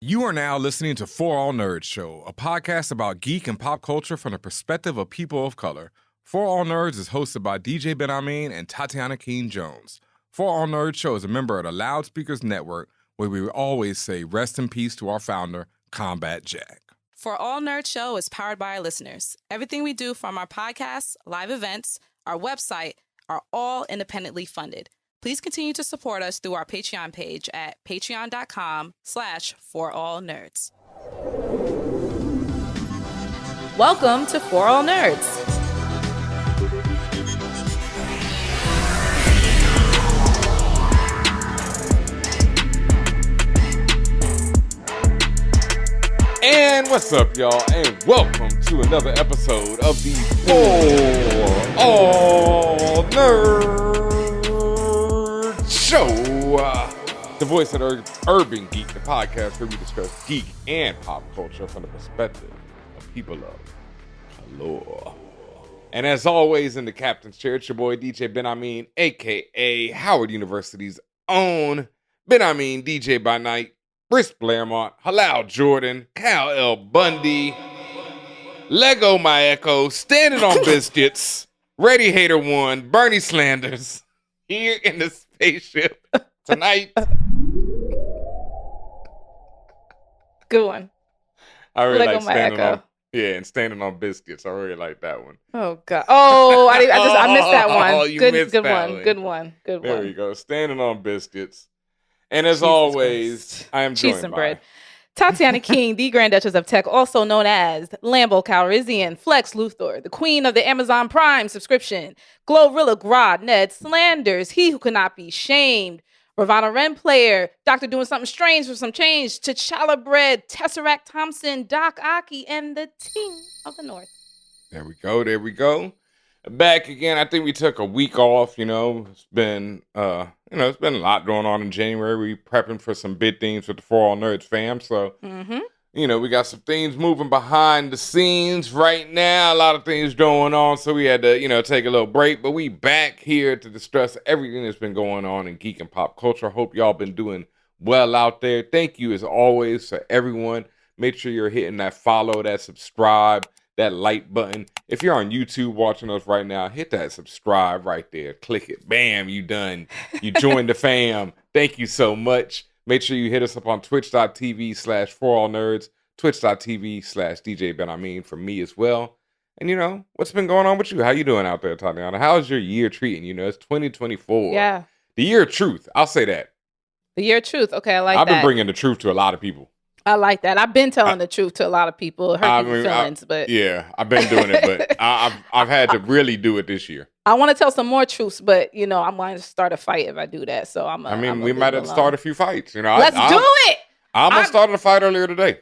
You are now listening to For All Nerds Show, a podcast about geek and pop culture from the perspective of people of color. For All Nerds is hosted by DJ Benhameen and Tatiana Jones. For All Nerds Show is a member of the Loudspeakers Network, where we always say rest in peace to our founder, Combat Jack. For All Nerds Show is powered by our listeners. Everything we do, from our podcasts, live events, our website, are all independently funded. Please continue to support us through our Patreon page at patreon.com/forallnerds. Welcome to For All Nerds. And what's up, y'all? And welcome to another episode of the For All Nerds Show. The voice of Urban Geek, the podcast where we discuss geek and pop culture from the perspective of people of color. And as always, in the captain's chair, it's your boy DJ Benhameen, a.k.a. Howard University's own Benhameen, DJ by night, Briss Blairmont, Halal Jordan, Cal L. Bundy, Lego My Echo, Standing on Biscuits, Ready Hater One, Bernie Slanders, here in the spaceship tonight. Good one. I really Lego like My Standing Echo. on, and Standing on Biscuits. I really like that one. Oh, God. Oh, I missed that one. Oh, you missed that one. Good one. There we go. Standing on Biscuits. And as always, I am Cheese joined and by bread. Tatiana King, the Grand Duchess of Tech, also known as Lambo Calrissian, Flex Luthor, the Queen of the Amazon Prime subscription, Glorilla Grod, Ned Slanders, He Who Cannot Be Shamed, Ravana Ren Player, Doctor Doing Something Strange for Some Change, T'Challa Bread, Tesseract Thompson, Doc Aki, and the Ting of the North. There we go. Back again. I think we took a week off. It's been it's been a lot going on in January. We prepping for some big things with the For All Nerds fam. So, we got some things moving behind the scenes right now. A lot of things going on. So we had to, take a little break. But we back here to discuss everything that's been going on in geek and pop culture. Hope y'all been doing well out there. Thank you as always for everyone. Make sure you're hitting that follow, that subscribe, that like button. If you're on YouTube watching us right now, hit that subscribe right there. Click it. Bam, you done. You joined the fam. Thank you so much. Make sure you hit us up on twitch.tv/forallnerds, twitch.tv/DJ Benhameen for me as well. And what's been going on with you? How you doing out there, Tatiana? How's your year treating? It's 2024. Yeah. The year of truth. I'll say that. The year of truth. Okay, I like that. I've been bringing the truth to a lot of people. I like that. I've been telling the truth to a lot of people. Hurt people's feelings, but yeah, I've been doing it, but I've had to really do it this year. I want to tell some more truths, but I'm going to start a fight if I do that. So we might have to start a few fights. Let's do it. I almost started a fight earlier today.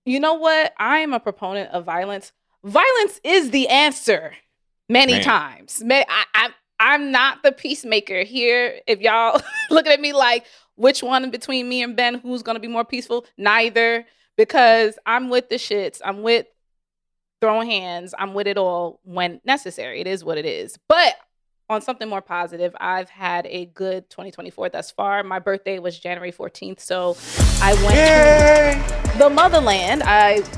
You know what? I am a proponent of violence. Violence is the answer many times. I'm not the peacemaker here. If y'all looking at me like, which one between me and Ben, who's going to be more peaceful? Neither, because I'm with the shits. I'm with throwing hands. I'm with it all when necessary. It is what it is. But on something more positive, I've had a good 2024 thus far. My birthday was January 14th, so I went to the motherland.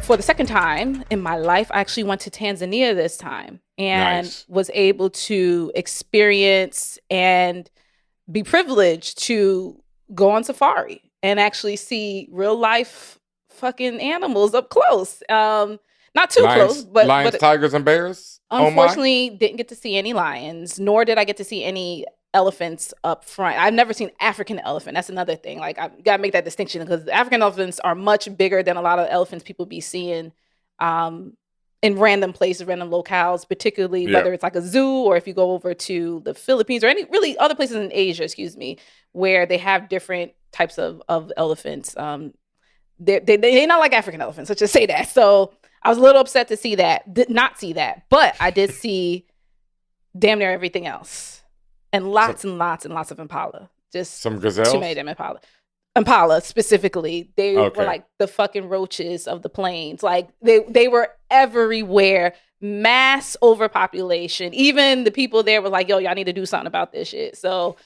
For the second time in my life, I actually went to Tanzania this time and was able to experience and be privileged to go on safari and actually see real life fucking animals up close. Not too close, but lions, tigers, and bears. Unfortunately, didn't get to see any lions, nor did I get to see any elephants up front. I've never seen African elephant. That's another thing. Like, I gotta make that distinction because African elephants are much bigger than a lot of elephants people be seeing in random places, random locales, particularly whether it's like a zoo or if you go over to the Philippines or any really other places in Asia, where they have different types of elephants. They're not like African elephants, let's just say that. So I was a little upset to see that, did not see that, but I did see damn near everything else. And lots and lots of impala. Just some gazelles? Too many damn impala. Impala specifically. They were like the fucking roaches of the plains. Like they were everywhere. Mass overpopulation. Even the people there were like, yo, y'all need to do something about this shit. So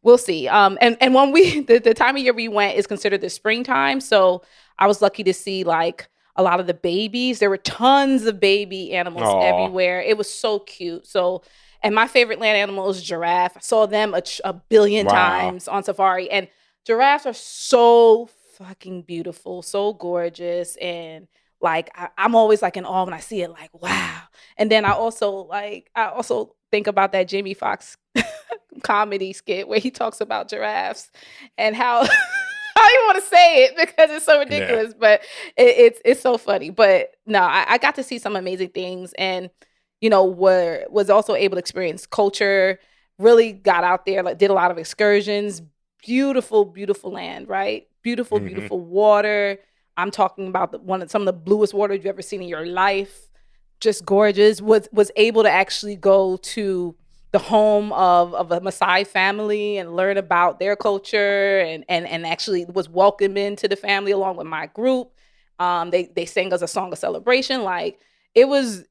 We'll see. And when the time of year we went is considered the springtime. So I was lucky to see like a lot of the babies. There were tons of baby animals Aw. everywhere. It was so cute. So, and my favorite land animal is giraffe. I saw them a billion Wow. times on safari. And giraffes are so fucking beautiful, so gorgeous. And like, I'm always like in awe when I see it, like, wow. And then I also think about that Jamie Foxx comedy skit where he talks about giraffes and how I don't even want to say it because it's so Yeah. ridiculous, but it's so funny. But no, I got to see some amazing things, and was also able to experience culture. Really got out there, like did a lot of excursions. Beautiful, beautiful land, right? Beautiful, Hmm. beautiful water. I'm talking about some of the bluest water you've ever seen in your life. Just gorgeous. Was able to actually go to the home of a Maasai family and learn about their culture, and actually was welcomed into the family along with my group. They sang us a song of celebration. Like it was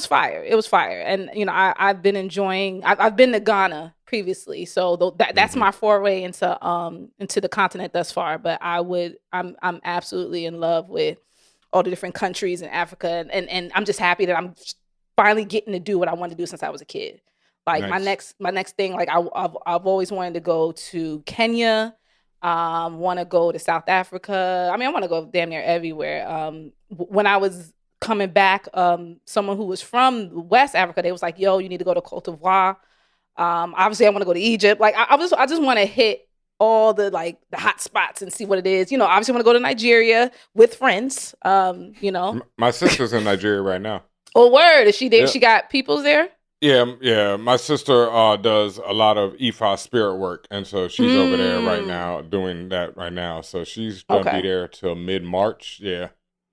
fire. It was fire. And I've been enjoying. I've been to Ghana previously, so that's Hmm. my foray into the continent thus far. But I'm absolutely in love with all the different countries in Africa, and I'm just happy that I'm finally getting to do what I wanted to do since I was a kid. Like Nice. my next thing, like I've always wanted to go to Kenya, want to go to South Africa. I mean, I want to go damn near everywhere. When I was coming back, someone who was from West Africa, they was like, "Yo, you need to go to Cote d'Ivoire." Obviously, I want to go to Egypt. Like I just want to hit all the hot spots and see what it is. Obviously, want to go to Nigeria with friends. My sister's in Nigeria right now. Oh, word! Is she there? Yeah. She got peoples there. Yeah. My sister does a lot of Ifa spirit work, and so she's over there right now doing that right now. So she's gonna be Okay. there till mid-March. Yeah.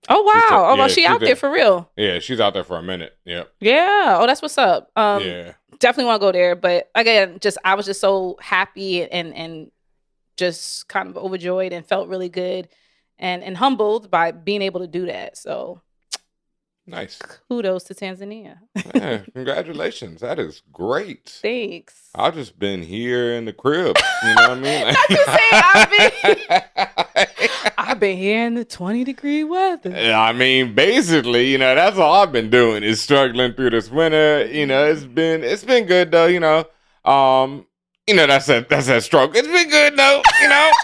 Oh wow! Oh, well, she she's out there for real. Yeah, she's out there for a minute. Yep. Yeah. Oh, that's what's up. Yeah. Definitely want to go there. But again, I was just so happy and just kind of overjoyed and felt really good and humbled by being able to do that. So Nice. kudos to Tanzania. Yeah, congratulations. That is great. Thanks. I've just been here in the crib. You know what I mean? Not to say I've been here in the 20-degree weather. I mean, basically, that's all I've been doing is struggling through this winter. It's been good though. That's that struggle. It's been good though.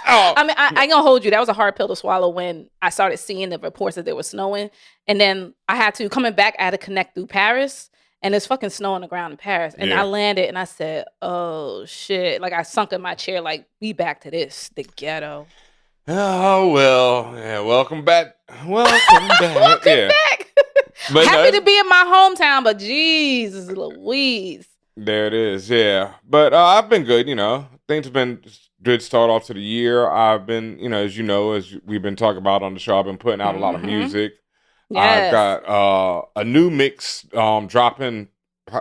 Oh. I mean, I ain't gonna hold you. That was a hard pill to swallow when I started seeing the reports that there was snowing, and then I had to connect through Paris, and there's fucking snow on the ground in Paris, and Yeah. I landed, and I said, "Oh shit!" Like I sunk in my chair, like we back to this, the ghetto. Oh well, yeah. Welcome back. Welcome back. Welcome Yeah. back. But Happy to be in my hometown, but Jesus Louise. There it is. Yeah. But I've been good. Things have been good start off to the year. I've been, as we've been talking about on the show, I've been putting out a lot of music. Yes. I've got a new mix dropping.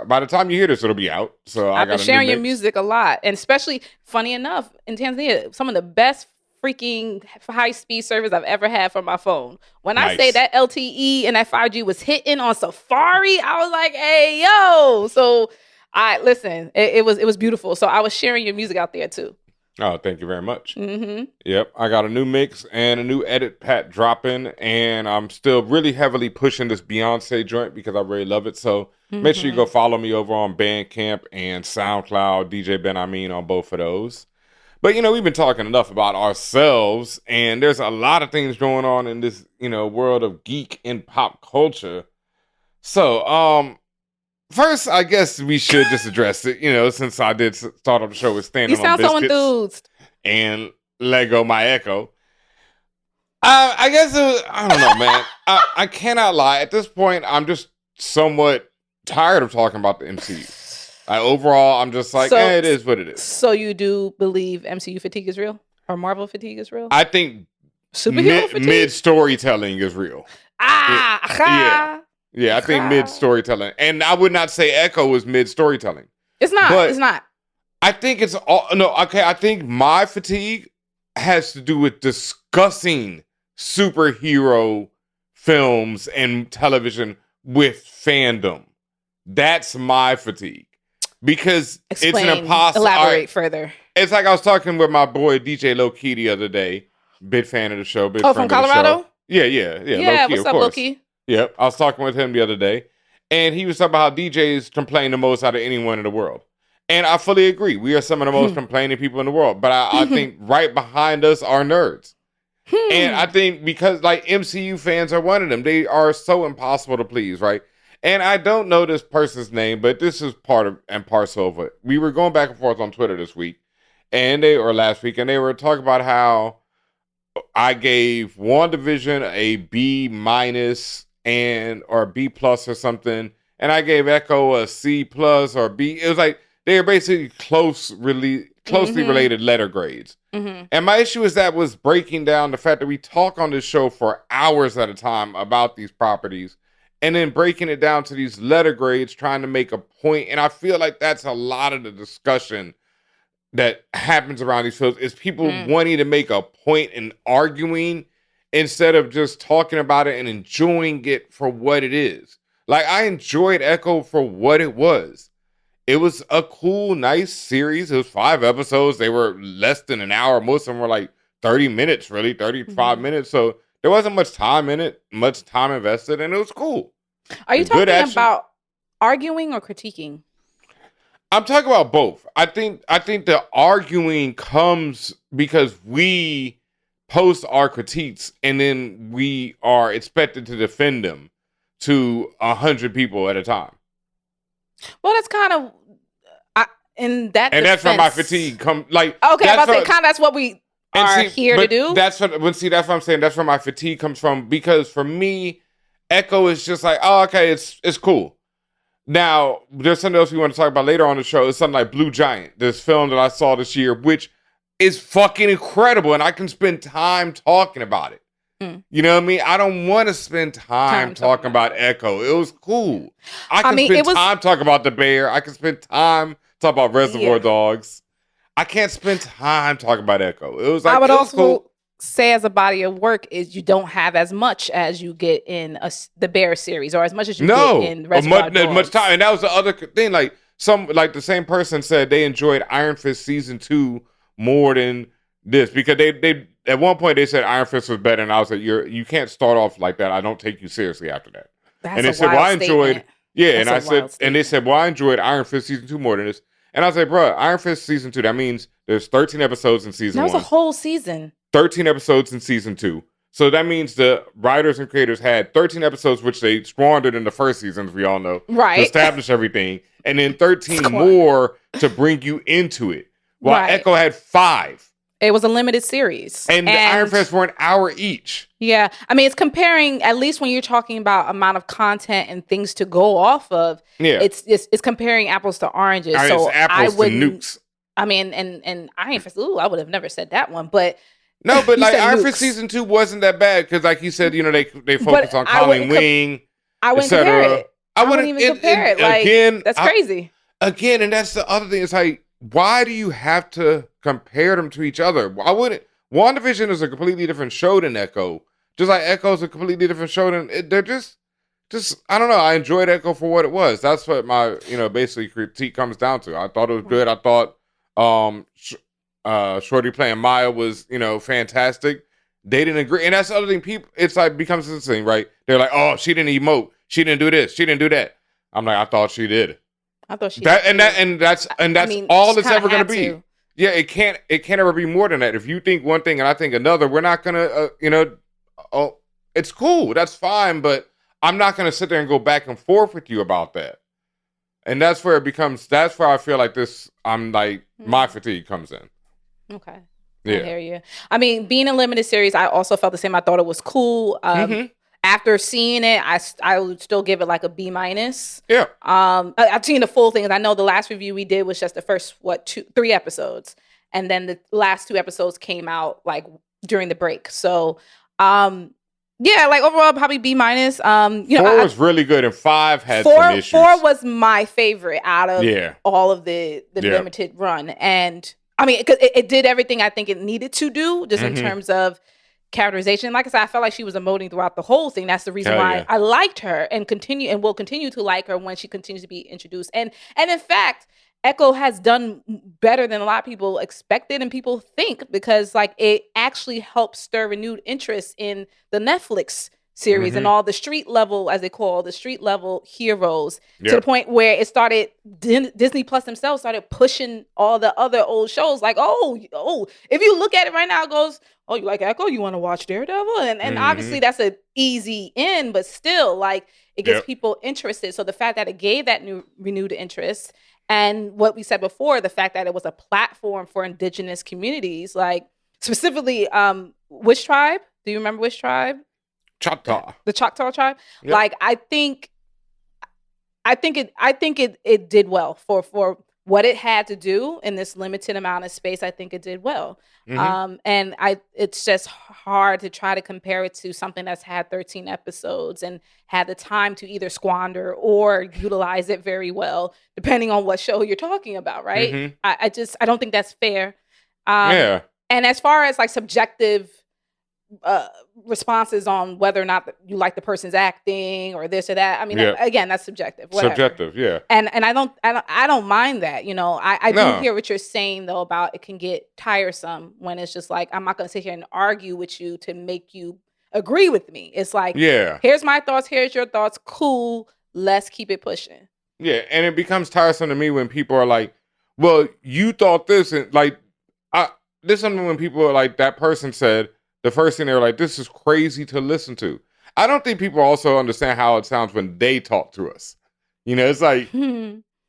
By the time you hear this, it'll be out. So I've been got a sharing new your mix. music a lot, and especially funny enough in Tanzania, some of the best freaking high speed service I've ever had for my phone. When I say Nice. that LTE and that 5G was hitting on Safari, I was like, "Hey yo!" So I listen. It was beautiful. So I was sharing your music out there too. Oh, thank you very much. Mm-hmm. Yep, I got a new mix and a new edit pat dropping, and I'm still really heavily pushing this Beyonce joint because I really love it. So make sure you go follow me over on Bandcamp and SoundCloud, DJ Benhameen on both of those. But we've been talking enough about ourselves, and there's a lot of things going on in this world of geek and pop culture. So first, I guess we should just address it. Since I did start off the show with You standing sound on so biscuits enthused. and Lego My Echo. I guess I don't know, man. I cannot lie. At this point, I'm just somewhat tired of talking about the MCU. Overall, I'm just like, it is what it is. So you do believe MCU fatigue is real, or Marvel fatigue is real? I think Superhero fatigue. mid storytelling is real. Yeah, I think mid storytelling, and I would not say Echo is mid storytelling. It's not. But it's not. I think it's all no. Okay, I think my fatigue has to do with discussing superhero films and television with fandom. That's my fatigue because it's an impossible. Elaborate further. It's like I was talking with my boy DJ Low Key the other day. Big fan of the show. Big friend from of the Colorado? show. Yeah. Yeah, Low Key, what's of up, course. Loki? Yep. I was talking with him the other day, and he was talking about how DJs complain the most out of anyone in the world. And I fully agree. We are some of the most complaining people in the world. But I think right behind us are nerds. And I think because like MCU fans are one of them. They are so impossible to please, right? And I don't know this person's name, but this is part of and parcel of it. We were going back and forth on Twitter this week, or last week, and they were talking about how I gave WandaVision a B minus or B plus or something, and I gave Echo a C plus or B. It was like they were basically closely related letter grades. And my issue is that was breaking down the fact that we talk on this show for hours at a time about these properties and then breaking it down to these letter grades, trying to make a point. And I feel like that's a lot of the discussion that happens around these shows is people wanting to make a point and arguing instead of just talking about it and enjoying it for what it is. Like, I enjoyed Echo for what it was. It was a cool, nice series. It was 5 episodes. They were less than an hour. Most of them were like 30 minutes, really, 35 minutes. So there wasn't much time in it, much time invested, and it was cool. Are you talking about arguing or critiquing? I'm talking about both. I think the arguing comes because we post our critiques and then we are expected to defend them to 100 people at a time. Well, that's kind of that's where my fatigue come. Like, okay, that's what we are here to do. That's what I'm saying. That's where my fatigue comes from, because for me, Echo is just like, oh, okay, it's cool. Now, there's something else we want to talk about later on the show. It's something like Blue Giant, this film that I saw this year, which is fucking incredible, and I can spend time talking about it. You know what I mean? I don't want to spend time talking about Echo. It was cool. I can spend time talking about The Bear. I can spend time talking about Reservoir Dogs. I can't spend time talking about Echo. It was like, I would also say, as a body of work, is you don't have as much as you get in the Bear series, or as much as you get in Reservoir Dogs. Much time. And that was the other thing. Like the same person said they enjoyed Iron Fist season 2 more than this, because they at one point they said Iron Fist was better, and I was like, you can't start off like that. I don't take you seriously after that. That's and they said, well, I enjoyed, and I said, and they said, well, I enjoyed Iron Fist season 2 more than this. And I was like, bro, Iron Fist season 2, that means there's 13 episodes in season 1. That was a whole season. 13 episodes in season 2. So that means the writers and creators had 13 episodes, which they squandered in the first season, as we all know, to establish everything, and then 13 more to bring you into it. While Echo had 5. It was a limited series. And the Iron Fist were an hour each. Yeah. I mean, it's comparing, at least when you're talking about amount of content and things to go off of, it's comparing apples to oranges. So it's apples to nukes. I mean, and Iron Fist, I would have never said that one, but... No, but like Iron Fist season 2 wasn't that bad, because like you said, they focus on Colleen Wing, I wouldn't compare it. I wouldn't even compare it. Like, again, that's crazy. Again, and that's the other thing. It's like, why do you have to compare them to each other? Why wouldn't WandaVision is a completely different show than Echo? Just like Echo is a completely different show than they're just I don't know. I enjoyed Echo for what it was. That's what my basically critique comes down to. I thought it was good. I thought Shorty playing Maya was fantastic. They didn't agree, and that's the other thing. People, it's like becomes this thing, right? They're like, oh, she didn't emote. She didn't do this. She didn't do that. I'm like, I thought she did. I thought she did. And that's all it's ever going to be. Yeah, it can't ever be more than that. If you think one thing and I think another, we're not gonna it's cool, that's fine, but I'm not gonna sit there and go back and forth with you about that. And that's where I feel like my fatigue comes in. Okay. Yeah. I hear you. I mean, being a limited series, I also felt the same. I thought it was cool. After seeing it, I would still give it like a B minus. Yeah. I've seen the full thing, and I know the last review we did was just the first 3 episodes, and then the last 2 episodes came out like during the break. So, like overall probably B minus. 4 was really good, and 5 had some issues. 4 was my favorite out of all of the limited run, and I mean, because it did everything I think it needed to do, just in terms of characterization. Like I said, I felt like she was emoting throughout the whole thing. That's the reason why I liked her and will continue to like her when she continues to be introduced. And in fact, Echo has done better than a lot of people expected and people think, because like it actually helps stir renewed interest in the Netflix series and all the street level, as they call the street level heroes, to the point where it started, Disney Plus themselves started pushing all the other old shows like, oh, if you look at it right now, it goes, oh, you like Echo? You want to watch Daredevil? And obviously that's an easy in, but still, like, it gets people interested. So the fact that it gave that new renewed interest, and what we said before, the fact that it was a platform for indigenous communities, like specifically, which tribe? Do you remember which tribe? Choctaw. The Choctaw tribe. Yep. Like, I think it did well for what it had to do in this limited amount of space. I think it did well. And it's just hard to try to compare it to something that's had 13 episodes and had the time to either squander or utilize it very well, depending on what show you're talking about, right? I don't think that's fair. And as far as like subjective responses on whether or not you like the person's acting or this or that, I mean, again, that's subjective. Whatever. Subjective, yeah. And I don't mind that. You know, I do hear what you're saying though about it can get tiresome when it's just like, I'm not going to sit here and argue with you to make you agree with me. It's like, here's my thoughts, here's your thoughts. Cool, let's keep it pushing. Yeah, and it becomes tiresome to me when people are like, "Well, you thought this," and like, this is something when people are like, that person said. The first thing they were like, this is crazy to listen to. I don't think people also understand how it sounds when they talk to us. You know, it's like,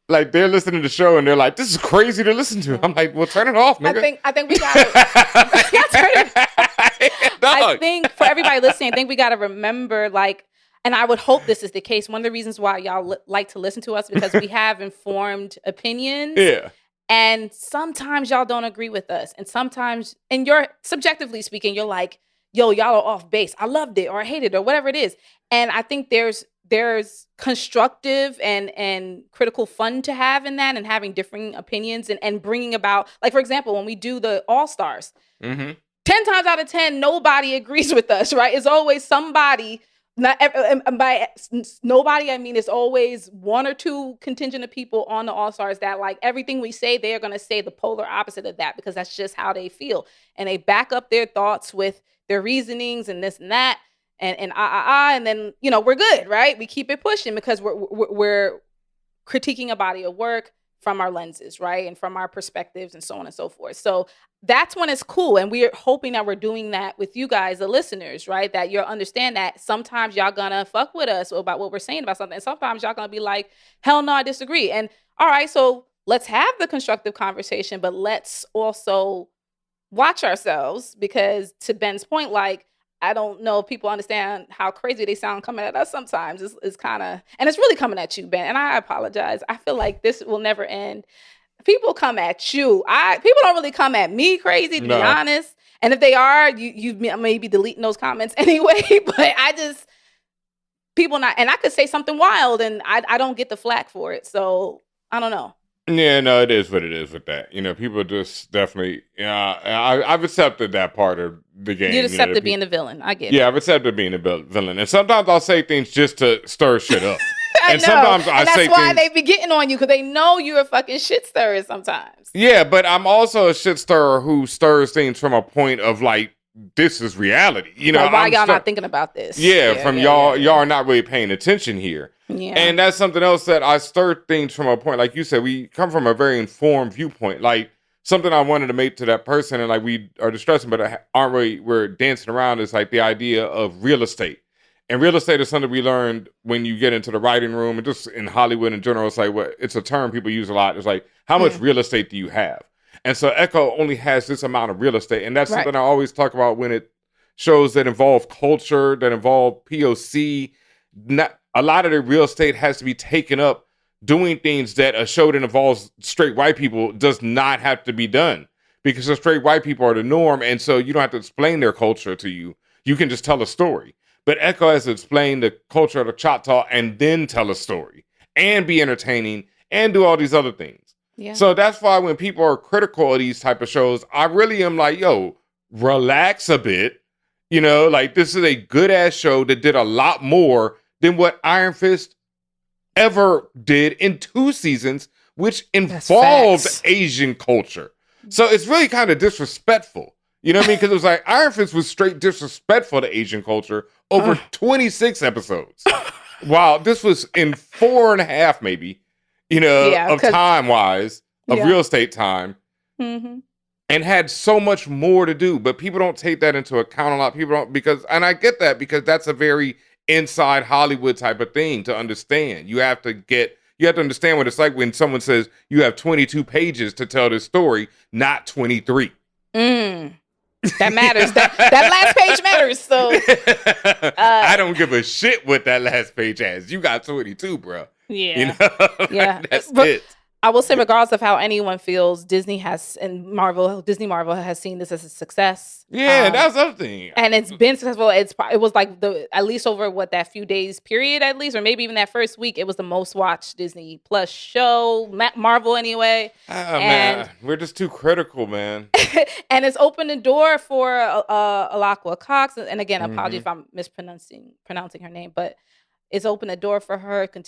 like they're listening to the show and they're like, this is crazy to listen to. I'm like, well, turn it off, nigga. I think we got to I think for everybody listening, I think we got to remember, like, and I would hope this is the case. One of the reasons why y'all like to listen to us, because we have informed opinions. Yeah. And sometimes y'all don't agree with us. And sometimes, and you're subjectively speaking, you're like, yo, y'all are off base. I loved it or I hated it or whatever it is. And I think there's constructive and critical fun to have in that, and having differing opinions and bringing about, like, for example, when we do the All-Stars, 10 times out of 10, nobody agrees with us, right? It's always somebody. By nobody, I mean it's always one or two contingent of people on the All-Stars that, like, everything we say, they're going to say the polar opposite of that, because that's just how they feel. And they back up their thoughts with their reasonings and this and that. And then, you know, we're good, right? We keep it pushing because we're critiquing a body of work from our lenses, right? And from our perspectives and so on and so forth. So that's when it's cool. And we're hoping that we're doing that with you guys, the listeners, right? That you'll understand that sometimes y'all gonna fuck with us about what we're saying about something. And sometimes y'all gonna be like, hell no, I disagree. And all right, so let's have the constructive conversation, but let's also watch ourselves, because to Ben's point, like, I don't know if people understand how crazy they sound coming at us sometimes. It's kind of, and it's really coming at you, Ben. And I apologize. I feel like this will never end. People come at you. People don't really come at me crazy, to be honest. And if they are, you may be deleting those comments anyway. But people not, and I could say something wild and I don't get the flack for it. So I don't know. Yeah, no, it is what it is with that. You know, people just definitely, I've accepted that part of the game. You accepted being the villain. I get it. Yeah, I've accepted being the villain. And sometimes I'll say things just to stir shit up. And sometimes that's why they be getting on you, because they know you're a fucking shit stirrer sometimes. Yeah, but I'm also a shit stirrer who stirs things from a point of like, this is reality. You know, like, why y'all not thinking about this? Y'all are not really paying attention here. Yeah. And that's something else that I stir things from a point, like you said, we come from a very informed viewpoint. Like, something I wanted to make to that person, and like we are distressing, but aren't really, we're dancing around, is like the idea of real estate. And real estate is something we learned when you get into the writing room, and just in Hollywood in general. It's like, it's a term people use a lot. It's like, how much real estate do you have? And so Echo only has this amount of real estate. And that's something I always talk about when it shows that involve culture, that involve POC. Not a lot of the real estate has to be taken up doing things that a show that involves straight white people does not have to be done, because the straight white people are the norm. And so you don't have to explain their culture to you. You can just tell a story. But Echo has to explain the culture of the Choctaw and then tell a story and be entertaining and do all these other things. Yeah. So that's why when people are critical of these type of shows, I really am like, yo, relax a bit. You know, like, this is a good ass show that did a lot more than what Iron Fist ever did in 2 seasons which involved facts. Asian culture. So it's really kind of disrespectful. You know what I mean? Because it was like Iron Fist was straight disrespectful to Asian culture over 26 episodes. Wow, this was in 4.5 maybe, of time-wise, of real estate time. Mm-hmm. And had so much more to do, but people don't take that into account a lot. People don't, and I get that because that's a very inside Hollywood type of thing to understand. You have to understand what it's like when someone says you have 22 pages to tell this story, not 23. That matters. that last page matters. So I don't give a shit what that last page has. You got 22, bro. Yeah, That's it. I will say, regardless of how anyone feels, Disney Marvel has seen this as a success. Yeah, that's the other thing. And it's been successful. It was like at least over that few days period, at least, or maybe even that first week, it was the most watched Disney Plus show, Marvel anyway. Man, we're just too critical, man. And it's opened the door for Alaqua Cox. And again, apologies if I'm pronouncing her name, but it's opened the door for her, open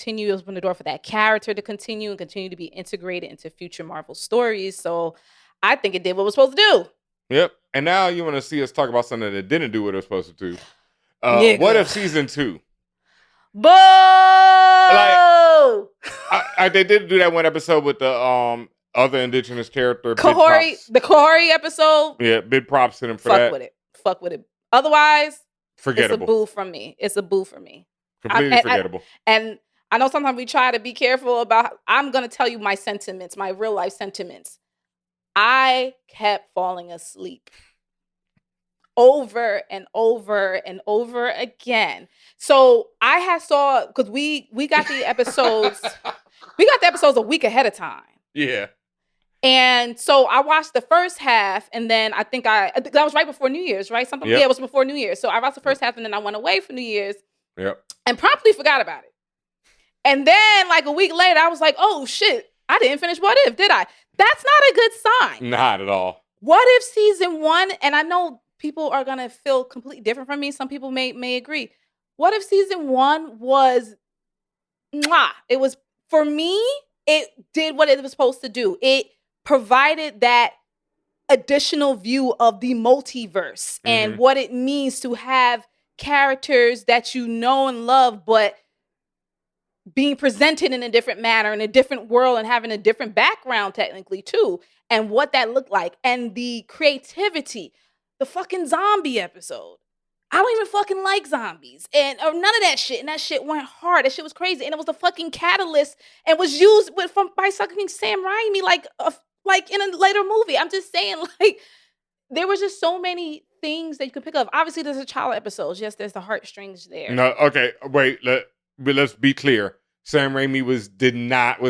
the door for that character to continue to be integrated into future Marvel stories. So I think it did what it was supposed to do. Yep. And now you want to see us talk about something that didn't do what it was supposed to do. What if season 2? Boo! Like, they did do that one episode with the other indigenous character. The Kahori episode. Yeah, big props to them for that. Fuck with it. Otherwise, forgettable. It's a boo for me. Completely forgettable. And I know sometimes we try to be careful about, I'm going to tell you my sentiments, my real life sentiments. I kept falling asleep over and over and over again. So I because we got the episodes, a week ahead of time. Yeah. And so I watched the first half, and then I think that was right before New Year's, right? Yep. Yeah, it was before New Year's. So I watched the first half, and then I went away for New Year's. Yep. And promptly forgot about it. And then like a week later, I was like, oh shit, I didn't finish What If, did I? That's not a good sign. Not at all. What If season 1, and I know people are going to feel completely different from me. Some people may agree. What If season 1 was, it was, for me, it did what it was supposed to do. It provided that additional view of the multiverse and what it means to have characters that you know and love, but being presented in a different manner, in a different world, and having a different background technically too, and what that looked like, and the creativity. The fucking zombie episode, I don't even fucking like zombies or none of that shit, and that shit went hard. That shit was crazy, and it was the fucking catalyst and was used by fucking Sam Raimi like in a later movie. I'm just saying, like, there was just so many things that you could pick up. Obviously, there's a child episodes. Yes, there's the heartstrings there. No, okay, wait. Let's be clear. Sam Raimi was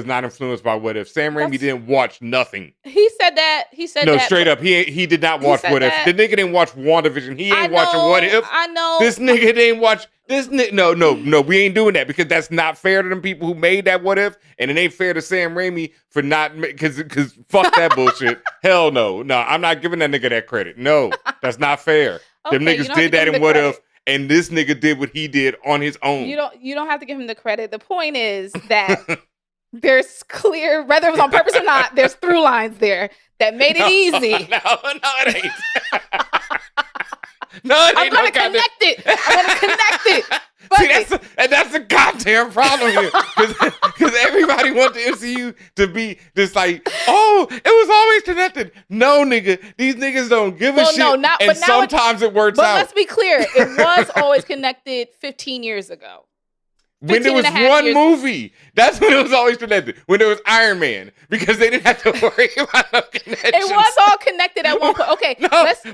not influenced by What If. Sam Raimi didn't watch nothing. He said that. No, straight up. He did not watch What If. The nigga didn't watch WandaVision. He ain't watching What If. I know. This nigga didn't watch No, we ain't doing that because that's not fair to them people who made that What If, and it ain't fair to Sam Raimi for not, because fuck that bullshit. Hell no. No, I'm not giving that nigga that credit. No, that's not fair. Them niggas did that in What If, and this nigga did what he did on his own. You don't have to give him the credit. The point is that there's clear, whether it was on purpose or not, there's through lines there that made it easy. No, it ain't. No, it ain't. I'm gonna connect it. See, that's a goddamn problem here. Because everybody wants the MCU to be just like, oh, it was always connected. No, nigga. These niggas don't give a shit. And sometimes it works out. But let's be clear. It was always connected 15 years ago. When there was one movie, that's when it was always connected. When there was Iron Man, because they didn't have to worry about no connections. It was all connected at one point. Okay,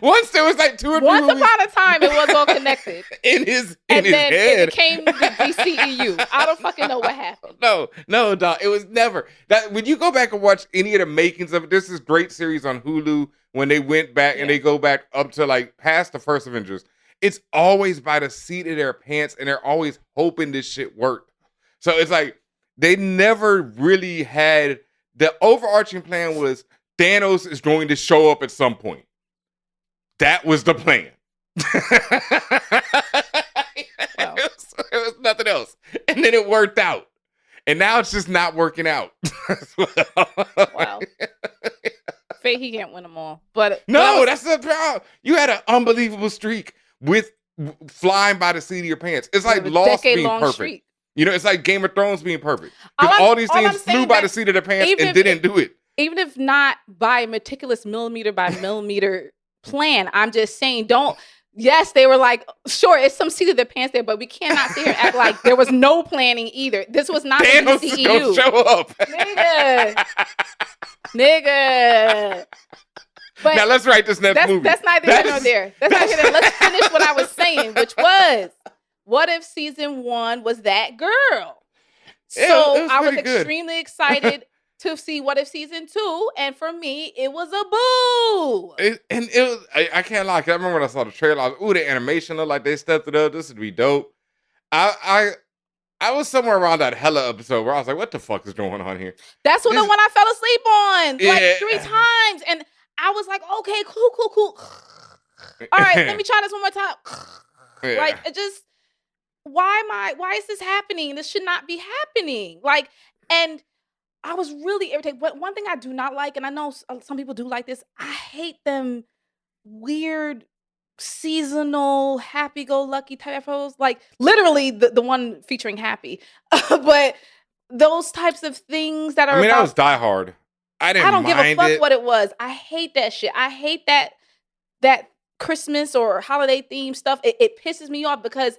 once there was like 2 or 3 movies. Once upon a time, it was all connected. in his head. It head. became the DCEU. I don't fucking know what happened. No, dog. It was never that. When you go back and watch any of the makings of it, there's this great series on Hulu when they went back and they go back up to like past the first Avengers. It's always by the seat of their pants, and they're always hoping this shit worked. So it's like they never really had the overarching plan was Thanos is going to show up at some point. That was the plan. It was nothing else. And then it worked out. And now it's just not working out. Wow. Fate, he can't win them all. But that's the problem. You had an unbelievable streak with flying by the seat of your pants. It's like Lost being perfect. Streak. It's like Game of Thrones being perfect. Because all these things flew by the seat of their pants and didn't do it. Even if not by meticulous millimeter by millimeter plan, I'm just saying, yes, they were like, sure, it's some seat of their pants there, but we cannot sit here and act like there was no planning either. This was not the DCEU. Don't show up. Nigga. But now let's write this next movie. That's neither here nor there. Let's finish what I was saying, which was, what if season 1 was that girl? So I was extremely excited to see what if season 2, and for me, it was a boo. I can't lie. I remember when I saw the trailer, I was, ooh, the animation looked like they stepped it up. This would be dope. I was somewhere around that Hella episode where I was like, what the fuck is going on here? That's the one I fell asleep on like 3 times. And I was like, okay, cool. All right, let me try this one more time. Like, it just, why is this happening? This should not be happening. Like, and I was really irritated. But one thing I do not like, and I know some people do like this, I hate them weird seasonal happy-go-lucky type episodes. Like literally the one featuring Happy. But those types of things that are that was Die Hard. I don't give a fuck what it was. I hate that shit. I hate that Christmas or holiday theme stuff. It pisses me off because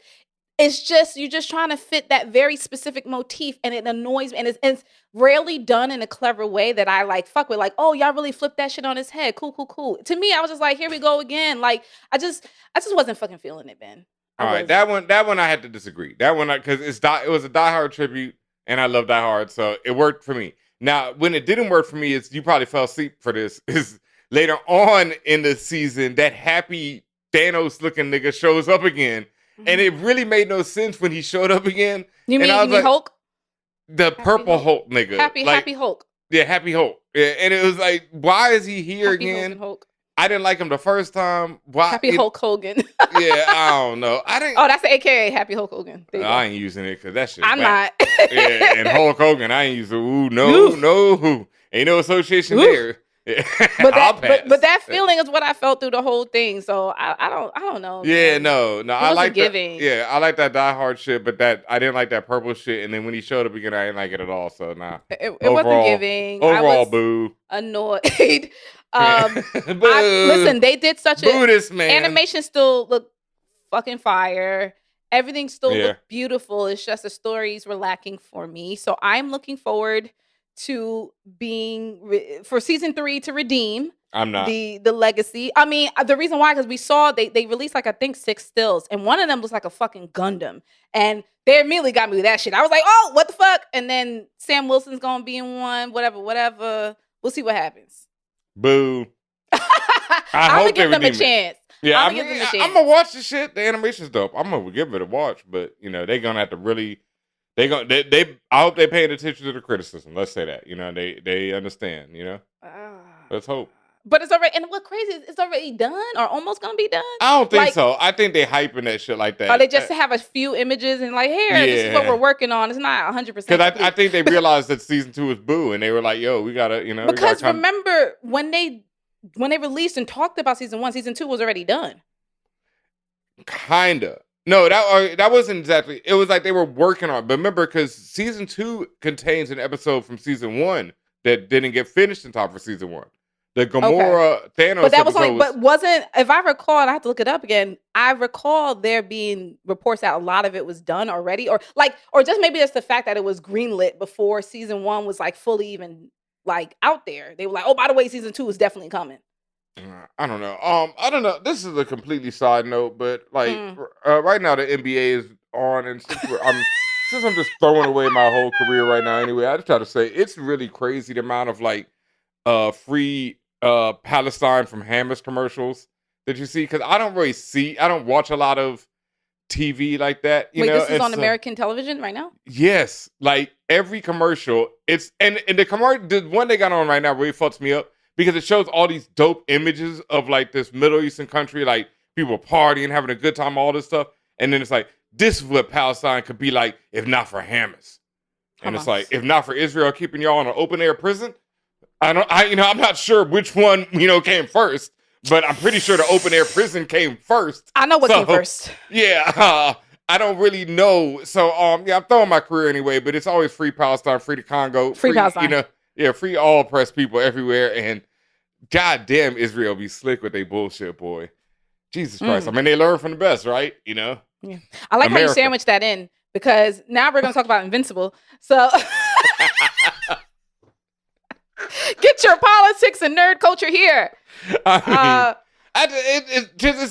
it's just, you're just trying to fit that very specific motif, and it annoys me. And it's rarely done in a clever way that I like fuck with. Like, oh, y'all really flipped that shit on his head. Cool. To me, I was just like, here we go again. Like, I just wasn't fucking feeling it, Ben. All right, that one I had to disagree. That one, because it was a Die Hard tribute, and I love Die Hard, so it worked for me. Now, when it didn't work for me, is you probably fell asleep for this. Is later on in the season, that happy Thanos looking nigga shows up again. And it really made no sense when he showed up again. You mean Hulk? The purple Hulk nigga. Happy Hulk. Yeah, Happy Hulk. Yeah, and it was like, why is he here again? Hulk. I didn't like him the first time. Why? Happy Hulk Hogan. Yeah, I don't know. Oh, that's the AKA Happy Hulk Hogan. I ain't using it because that shit. I'm not. Yeah, and Hulk Hogan, I ain't using. Ooh, no, ain't no association there. But that feeling is what I felt through the whole thing. So I don't know. Yeah, no. I like giving. I like that Die Hard shit, but I didn't like that purple shit. And then when he showed up again, I didn't like it at all. So nah, it wasn't giving. Overall, I was boo. Annoyed. Listen, they did such Buddhist man. Animation still look fucking fire. Everything still looked beautiful. It's just the stories were lacking for me. So I'm looking forward to being for season 3 to redeem I'm not the legacy. I mean, the reason why, because we saw they released like I think 6 stills, and one of them was like a fucking Gundam, and they immediately got me with that shit. I was like, oh, what the fuck? And then Sam Wilson's gonna be in one, whatever. We'll see what happens. Boo. I'm gonna give them a chance. Yeah, I'm gonna watch the shit. The animation's dope. I'm gonna give it a watch, but they're gonna have to really. I hope they paying attention to the criticism. Let's say that. They understand. Let's hope. But it's already, and what crazy is it's already done or almost gonna be done. I don't think so. I think they hyping that shit like that. Or they just have a few images and like, this is what we're working on. It's not 100%. Because I think they realized that season 2 is boo, and they were like, yo, we gotta, Because remember when they released and talked about season 1, season 2 was already done. Kinda. No, that wasn't exactly. It was like they were working on it. But remember, because season 2 contains an episode from season 1 that didn't get finished in time for season 1. The Gamora Thanos. But that was wasn't, if I recall, and I have to look it up again, I recall there being reports that a lot of it was done already, or just maybe it's the fact that it was greenlit before season 1 was like fully even like out there. They were like, oh, by the way, season 2 is definitely coming. I don't know. I don't know. This is a completely side note, but right now the NBA is on, and since I'm just throwing away my whole career right now anyway, I just try to say it's really crazy the amount of free Palestine from Hamas commercials that you see, because I don't watch a lot of TV like that. Wait, this is on American television right now? Yes, like every commercial. It's and the one they got on right now really fucks me up. Because it shows all these dope images of like this Middle Eastern country, like people partying, having a good time, all this stuff. And then it's like, this is what Palestine could be like if not for Hamas. And it's Hamas. like, if not for Israel keeping y'all in an open air prison, I'm not sure which one, came first, but I'm pretty sure the open air prison came first. I know what came first. Yeah, I don't really know. So, I'm throwing my career anyway, but it's always free Palestine, free the Congo, Free Palestine. Free all oppressed people everywhere. And goddamn, Israel be slick with their bullshit, boy. Jesus Christ. I mean, they learn from the best, right? Yeah. I like how you sandwich that in, because now we're going to talk about Invincible. So get your politics and nerd culture here. It's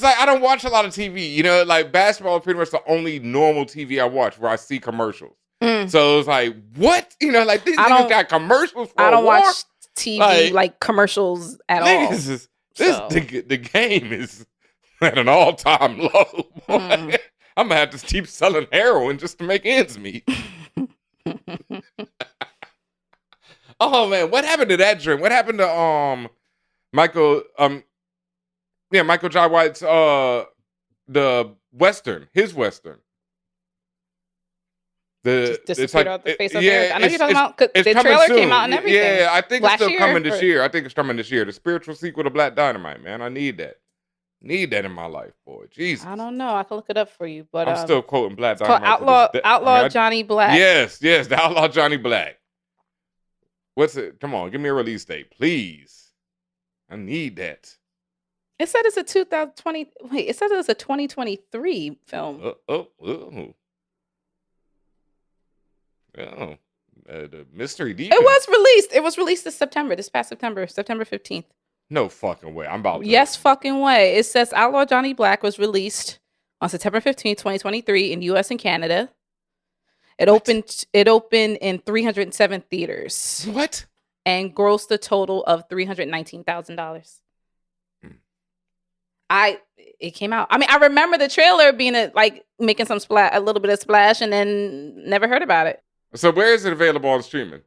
like I don't watch a lot of TV. Like basketball is pretty much the only normal TV I watch where I see commercials. So it's like, what? Like these niggas got commercials for I don't war? watch TV like commercials at all. The game is at an all-time low. Boy. I'm gonna have to keep selling heroin just to make ends meet. Oh man, what happened to that dream? What happened to Michael Jai White's the Western, his Western? Just disappeared out the face of America. I know you're talking about, the trailer came out and everything. Yeah, I think it's still coming this year. I think it's coming this year. The spiritual sequel to Black Dynamite, man. I need that. Need that in my life, boy. Jesus. I don't know. I can look it up for you, but I'm still quoting Black Dynamite. Outlaw Johnny Black. Yes, the Outlaw Johnny Black. What's it? Come on, give me a release date, please. I need that. It said it's a 2020. Wait, it says it's a 2023 film. The mystery deep. It was released this past September 15th. No fucking way. I'm about to. Yes, fucking way. It says Outlaw Johnny Black was released on September 15th, 2023 in US and Canada. It opened in 307 theaters. What? And grossed a total of $319,000. It came out. I mean, I remember the trailer being making a little bit of splash, and then never heard about it. So where is it available on streaming?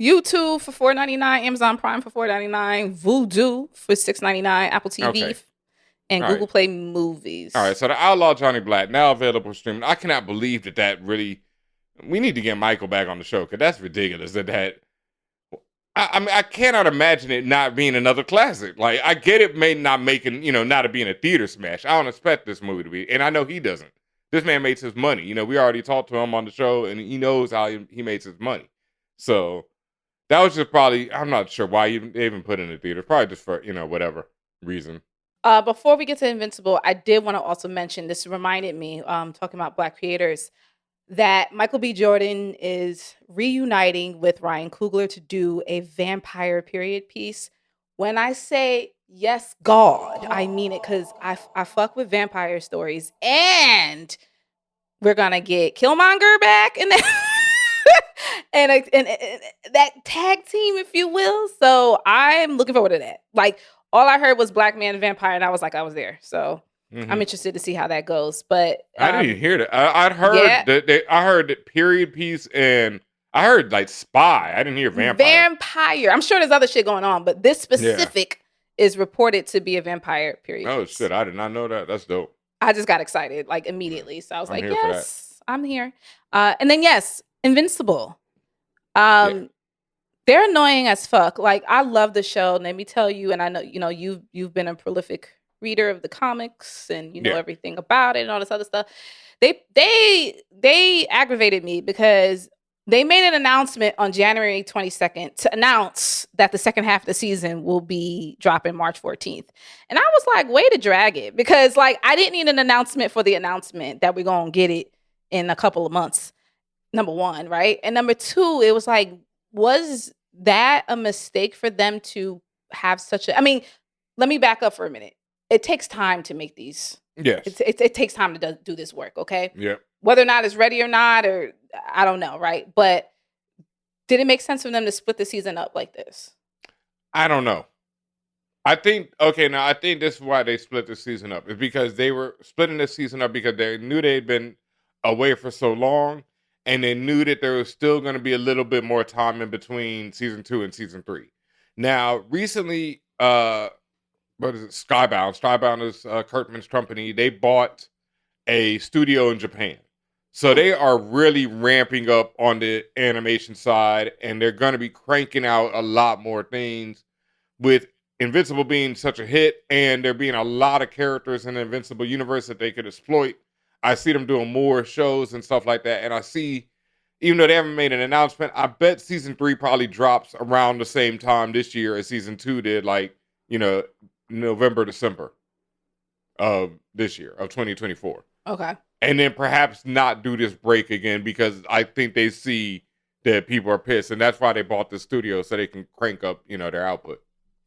YouTube for $4.99, Amazon Prime for $4.99, Vudu for $6.99, Apple TV, and Google Play Movies. All right, so the Outlaw Johnny Black now available streaming. I cannot believe that really. We need to get Michael back on the show because that's ridiculous. I mean, I cannot imagine it not being another classic. Like, I get it, may not making not being a theater smash. I don't expect this movie to be, and I know he doesn't. This man makes his money. We already talked to him on the show, and he knows how he makes his money. So that was just probably, I'm not sure why they even put it in the theater. Probably just for, whatever reason. Before we get to Invincible, I did want to also mention, this reminded me, talking about Black creators, that Michael B. Jordan is reuniting with Ryan Coogler to do a vampire period piece. When I say yes, God, I mean it, because I fuck with vampire stories, and we're gonna get Killmonger back and and that tag team, if you will. So I'm looking forward to that. Like, all I heard was Black Man Vampire, and I was there. So I'm interested to see how that goes. But I didn't even hear that. I'd heard I heard that period piece, and I heard spy. I didn't hear vampire. I'm sure there's other shit going on, but this specific is reported to be a vampire period Oh piece. shit, I did not know that. That's dope. I just got excited immediately. So I was yes, I'm here. And then Invincible. They're annoying as fuck. Like, I love the show. Let me tell you, and I know you've been a prolific reader of the comics, and you know everything about it and all this other stuff. They aggravated me because they made an announcement on January 22nd to announce that the second half of the season will be dropping March 14th. And I was like, way to drag it, because I didn't need an announcement for the announcement that we're going to get it in a couple of months. Number one, right? And number two, it was was that a mistake for them to have such a... I mean, let me back up for a minute. It takes time to make these. Yes. It takes time to do this work, okay? Yeah. Whether or not it's ready or not, or I don't know, right? But did it make sense for them to split the season up like this? I don't know. I think this is why they split the season up. It's because they were splitting the season up because they knew they'd been away for so long, and they knew that there was still going to be a little bit more time in between season 2 and season 3. Now, recently, what is it? Skybound. Skybound is Kurtman's company. They bought a studio in Japan. So they are really ramping up on the animation side, and they're going to be cranking out a lot more things with Invincible being such a hit, and there being a lot of characters in the Invincible universe that they could exploit. I see them doing more shows and stuff like that, and I see, even though they haven't made an announcement, I bet season 3 probably drops around the same time this year as season 2 did, like, November, December of this year, of 2024. Okay. And then perhaps not do this break again, because I think they see that people are pissed, and that's why they bought the studio, so they can crank up, their output.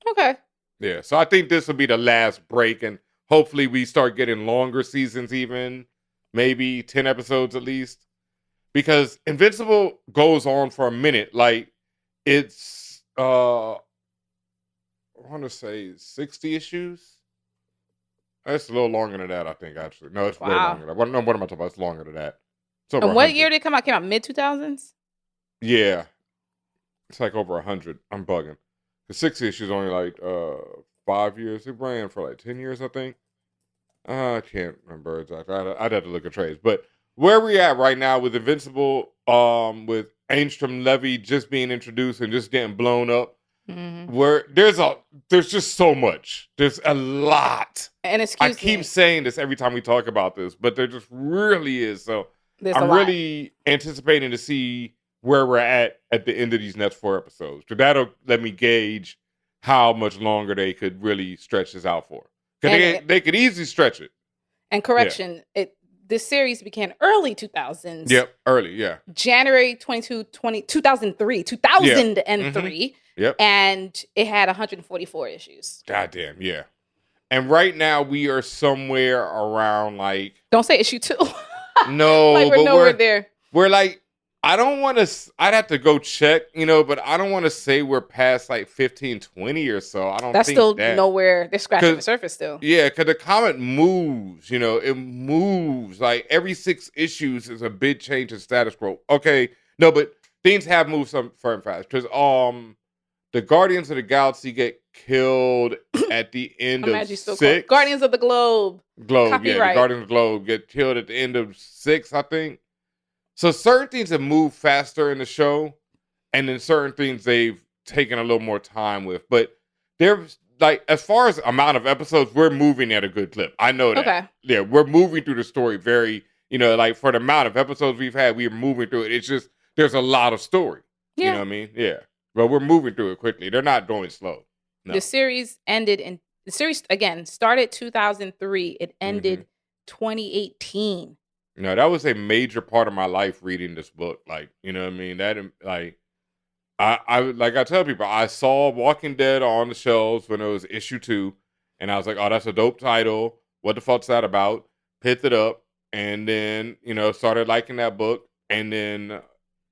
Okay. Yeah, so I think this will be the last break, and hopefully we start getting longer seasons, even maybe 10 episodes at least, because Invincible goes on for a minute. Like, it's I want to say 60 issues. It's a little longer than that, I think, actually. No, it's way longer than that. What am I talking about? It's longer than that. And what 100. year did it come out? Came out mid-2000s? Yeah. It's like over 100. I'm bugging. The 60 issues only like 5 years. It ran for like 10 years, I think. I can't remember exactly. I'd have to look at trades. But where we at right now with Invincible, with Angstrom Levy just being introduced and just getting blown up, where there's just so much. There's a lot. And I keep saying this every time we talk about this, but there just really is. So I'm really anticipating to see where we're at the end of these next 4 episodes. So that'll let me gauge how much longer they could really stretch this out for. Because they could easily stretch it. And correction, this series began early 2000s. Yep, early, yeah. January 2003. 2003. Yep. And it had 144 issues. Goddamn, yeah. And right now we are somewhere around like... Don't say issue 2. No, like we're nowhere there. We're like, I don't want to... I'd have to go check, but I don't want to say we're past like 15, 20 or so. I don't That's think still that. Nowhere. They're scratching the surface still. Yeah, because the comic moves, it moves. Like every 6 issues is a big change in status quo. Okay, no, but things have moved some firm fast. Because the Guardians of the Galaxy get killed at the end of 6. Guardians of the Globe. Yeah, the Guardians of the Globe get killed at the end of 6, I think. So certain things have moved faster in the show, and then certain things they've taken a little more time with. But there's like, as far as amount of episodes, we're moving at a good clip. I know that. Okay. Yeah, we're moving through the story very, like for the amount of episodes we've had, we're moving through it. It's just, there's a lot of story. Yeah. You know what I mean? Yeah. But we're moving through it quickly. They're not going slow. No. The series again, started 2003. It ended 2018. No, that was a major part of my life reading this book. Like, you know what I mean? That, like, I tell people, I saw Walking Dead on the shelves when it was issue 2, and I was like, oh, that's a dope title. What the fuck's that about? Picked it up, and then, started liking that book, and then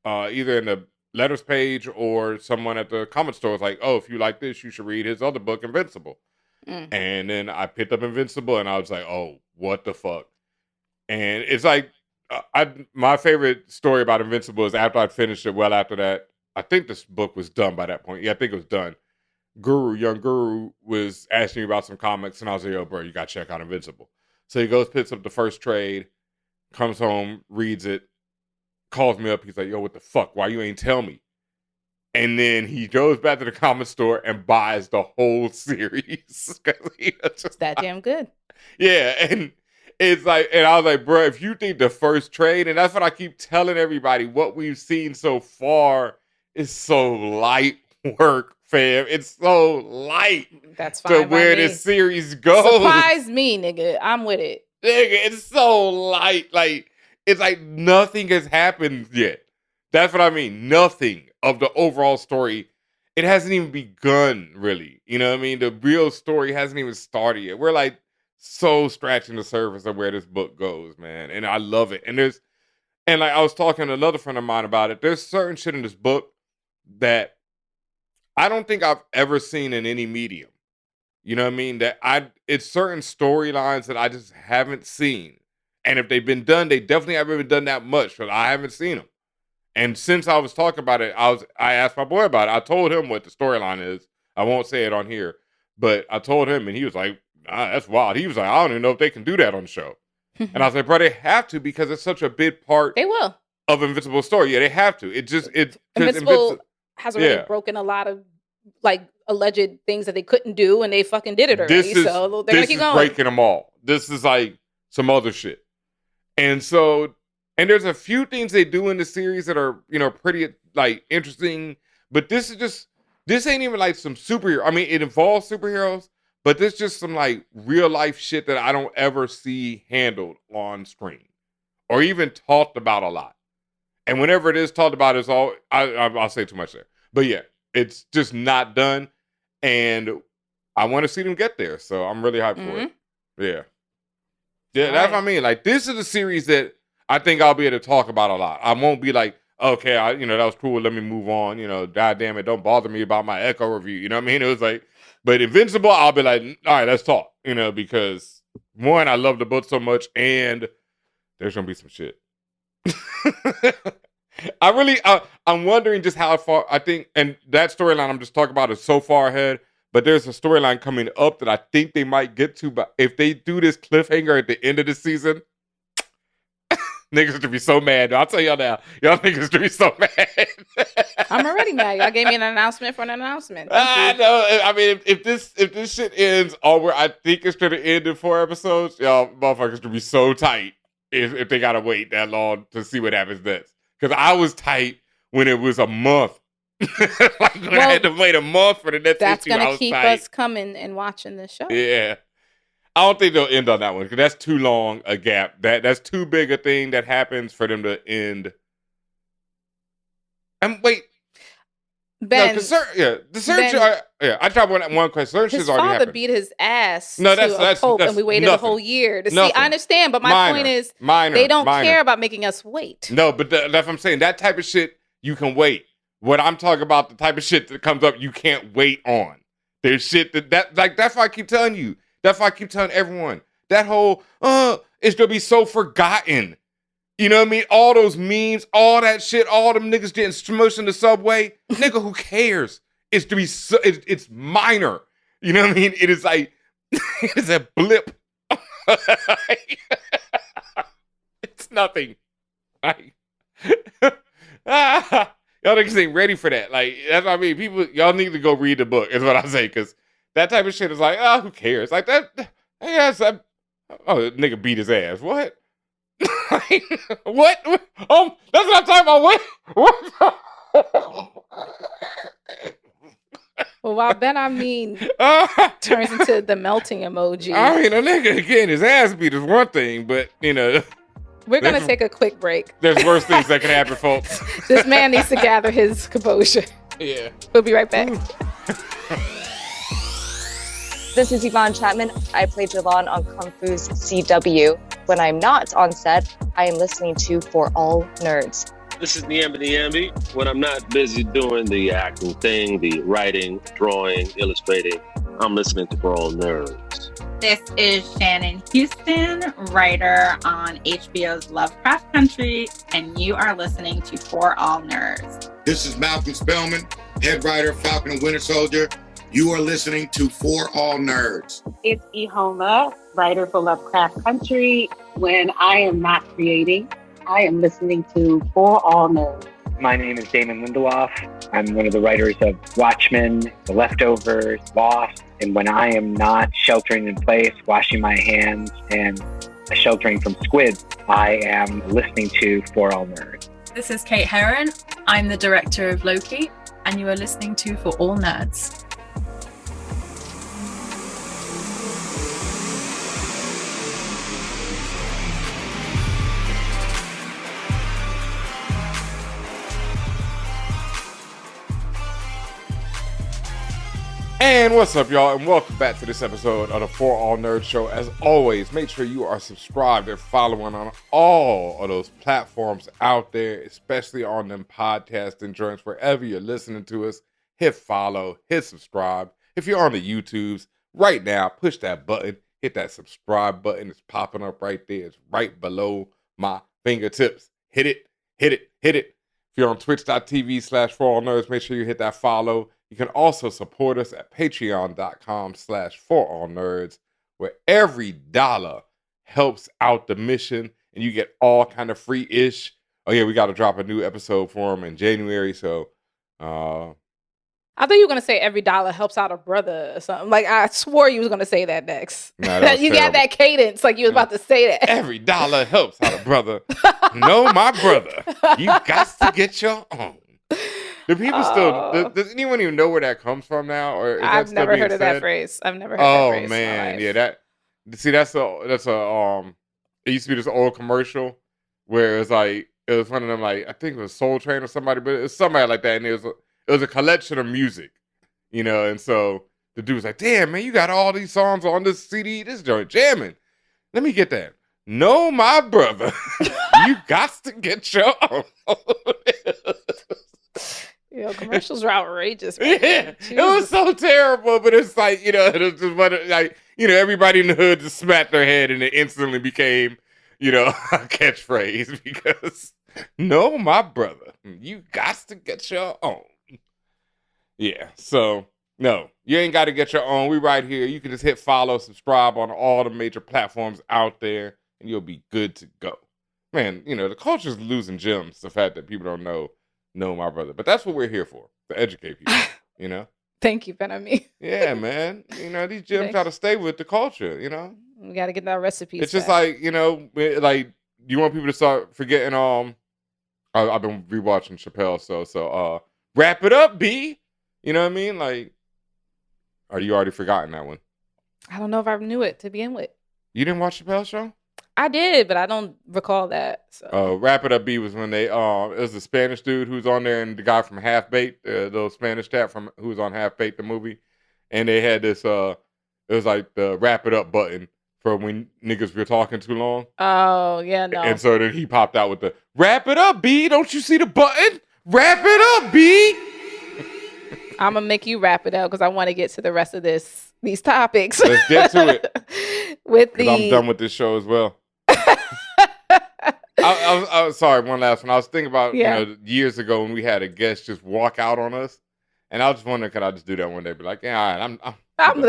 either in the letters page or someone at the comic store was like, oh, if you like this, you should read his other book, Invincible. And then I picked up Invincible, and I was like, oh, what the fuck? And it's like, my favorite story about Invincible is after I finished it, well after that, I think this book was done by that point. Yeah, I think it was done. Young Guru was asking me about some comics, and I was like, yo, bro, you got to check out Invincible. So he goes, picks up the first trade, comes home, reads it, calls me up. He's like, yo, what the fuck? Why you ain't tell me? And then he goes back to the comic store and buys the whole series. It's that damn good. Yeah, and it's like, and I was like, bro, if you think the first trade, and that's what I keep telling everybody, what we've seen so far is so light work, fam. It's so light. That's fine. To where this series goes. Surprise me, nigga. I'm with it. Nigga, it's so light. Like, it's like nothing has happened yet. That's what I mean. Nothing of the overall story. It hasn't even begun, really. You know what I mean? The real story hasn't even started yet. We're like so scratching the surface of where this book goes, man. And I love it. And like I was talking to another friend of mine about it. There's certain shit in this book that I don't think I've ever seen in any medium. You know what I mean? It's certain storylines that I just haven't seen. And if they've been done, they definitely haven't been done that much, because I haven't seen them. And since I was talking about it, I asked my boy about it. I told him what the storyline is. I won't say it on here, but I told him, and he was like, that's wild. He was like, I don't even know if they can do that on the show. And I was like, bro, they have to because it's such a big part They will. of Invincible's story. Yeah, they have to. Invincible has already broken a lot of like alleged things that they couldn't do, and they fucking did it already. So they're gonna keep going. Breaking them all. This is like some other shit. And so, and there's a few things they do in the series that are, pretty like interesting. But this ain't even like some superhero. I mean, it involves superheroes, but this just some like real life shit that I don't ever see handled on screen or even talked about a lot. And whenever it is talked about, it's all I'll say too much there. But yeah, it's just not done, and I want to see them get there. So I'm really hyped for it. Yeah, that's what I mean. Like, this is a series that I think I'll be able to talk about a lot. I won't be like, okay, that was cool. Let me move on. God damn it, don't bother me about my Echo review. You know what I mean? It was like, but Invincible, I'll be like, all right, let's talk. Because one, I love the book so much, and there's gonna be some shit. I'm wondering just how far I think, and that storyline I'm just talking about is so far ahead, but there's a storyline coming up that I think they might get to, but if they do this cliffhanger at the end of the season, niggas to be so mad. I'll tell y'all now, y'all niggas to be so mad. I'm already mad. Y'all gave me an announcement for an announcement. I know. I mean, if this shit ends all where I think it's gonna end in 4 episodes, y'all motherfuckers to be so tight if they gotta wait that long to see what happens next. Because I was tight when it was a month. I had to wait a month for the next issue. That's going to keep us coming and watching this show. Yeah. I don't think they'll end on that one because that's too long a gap. That's too big a thing that happens for them to end. And wait. Ben. No, the search. I tried one question. Search has already happened. His father beat his ass to a Pope, and we waited a whole year to see. I understand, but my point is, they don't care about making us wait. No, but that's what I'm saying. That type of shit, you can wait. What I'm talking about, the type of shit that comes up, you can't wait on. There's shit that's why I keep telling you. That's why I keep telling everyone. That whole, it's gonna be so forgotten. You know what I mean? All those memes, all that shit, all them niggas getting smushed in the subway. Nigga, who cares? It's to be it's minor. You know what I mean? It is like, it is a blip. It's nothing. Like, y'all niggas ain't ready for that. Like, that's what I mean. Y'all need to go read the book, is what I say, because that type of shit is like, who cares? Like that, nigga beat his ass. What? What? That's what I'm talking about. What? Well, while Benhameen turns into the melting emoji. I mean, a nigga getting his ass beat is one thing, but, we're going to take a quick break. There's worse things that can happen, folks. This man needs to gather his composure. Yeah. We'll be right back. This is Yvonne Chapman. I play Javon on Kung Fu's CW. When I'm not on set, I am listening to For All Nerds. This is Niambi. When I'm not busy doing the acting thing, the writing, drawing, illustrating, I'm listening to For All Nerds. This is Shannon Houston, writer on HBO's Lovecraft Country, and you are listening to For All Nerds. This is Malcolm Spellman, head writer, Falcon and Winter Soldier. You are listening to For All Nerds. It's Ihoma, writer for Lovecraft Country. When I am not creating, I am listening to For All Nerds. My name is Damon Lindelof. I'm one of the writers of Watchmen, The Leftovers, Lost. And when I am not sheltering in place, washing my hands, and sheltering from squids, I am listening to For All Nerds. This is Kate Herron. I'm the director of Loki, and you are listening to For All Nerds. And what's up, y'all, and welcome back to this episode of the For All Nerds Show. As always, make sure you are subscribed and following on all of those platforms out there, especially on them podcasting joints, wherever you're listening to us. Hit follow, hit subscribe. If you're on the YouTubes, right now, push that button, hit that subscribe button. It's popping up right there. It's right below my fingertips. Hit it, hit it, hit it. If you're on twitch.tv/ForAllNerds, make sure you hit that follow. You can also support us at patreon.com/ForAllNerds, where every dollar helps out the mission, and you get all kind of free-ish. Oh yeah, we got to drop a new episode for them in January. So, I thought you were gonna say every dollar helps out a brother or something. Like I swore you was gonna say that next. nah, that was You got terrible. that cadence, like you was about to say that. Every dollar helps out a brother. No, my brother, you got to get your own. Do people still? Does anyone even know where that comes from now? Or is that I've still never being heard of that said? phrase. I've never heard that phrase. Oh man, yeah. That's a It used to be this old commercial where it was one of them, like I think it was Soul Train or somebody, but it was somebody like that, and it was a collection of music, and so the dude was like, "Damn man, you got all these songs on this CD, this joint jamming. Let me get that." No, my brother, you got to get your own. Commercials are outrageous. Yeah, it was so terrible, but it's like, it was just everybody in the hood just smacked their head and it instantly became, a catchphrase because, no, my brother, you got to get your own. Yeah, so, no, you ain't got to get your own. We right here. You can just hit follow, subscribe on all the major platforms out there, and you'll be good to go. Man, the culture's losing gems, the fact that people don't know my brother. But that's what we're here for, to educate people, Thank you, Benhameen. Yeah, man. These gyms got to stay with the culture, We got to get that recipe. It's just like, like, you want people to start forgetting, I've been rewatching Chappelle, so wrap it up, B. You know what I mean? Like, are you already forgotten that one? I don't know if I knew it to begin with. You didn't watch Chappelle's show? I did, but I don't recall that. So. Wrap It Up B was when it was the Spanish dude who's on there and the guy from Half Baked, the little Spanish chap who was on Half Baked, the movie. And they had this, it was like the wrap it up button for when niggas were talking too long. Oh, yeah, no. And so then he popped out with the, wrap it up, B. Don't you see the button? Wrap it up, B. I'm going to make you wrap it up because I want to get to the rest of these topics. Let's get to it. I'm done with this show as well. I was sorry, one last one. I was thinking about years ago when we had a guest just walk out on us, and I was just wondering, could I just do that one day? Be like, yeah, all right, I'm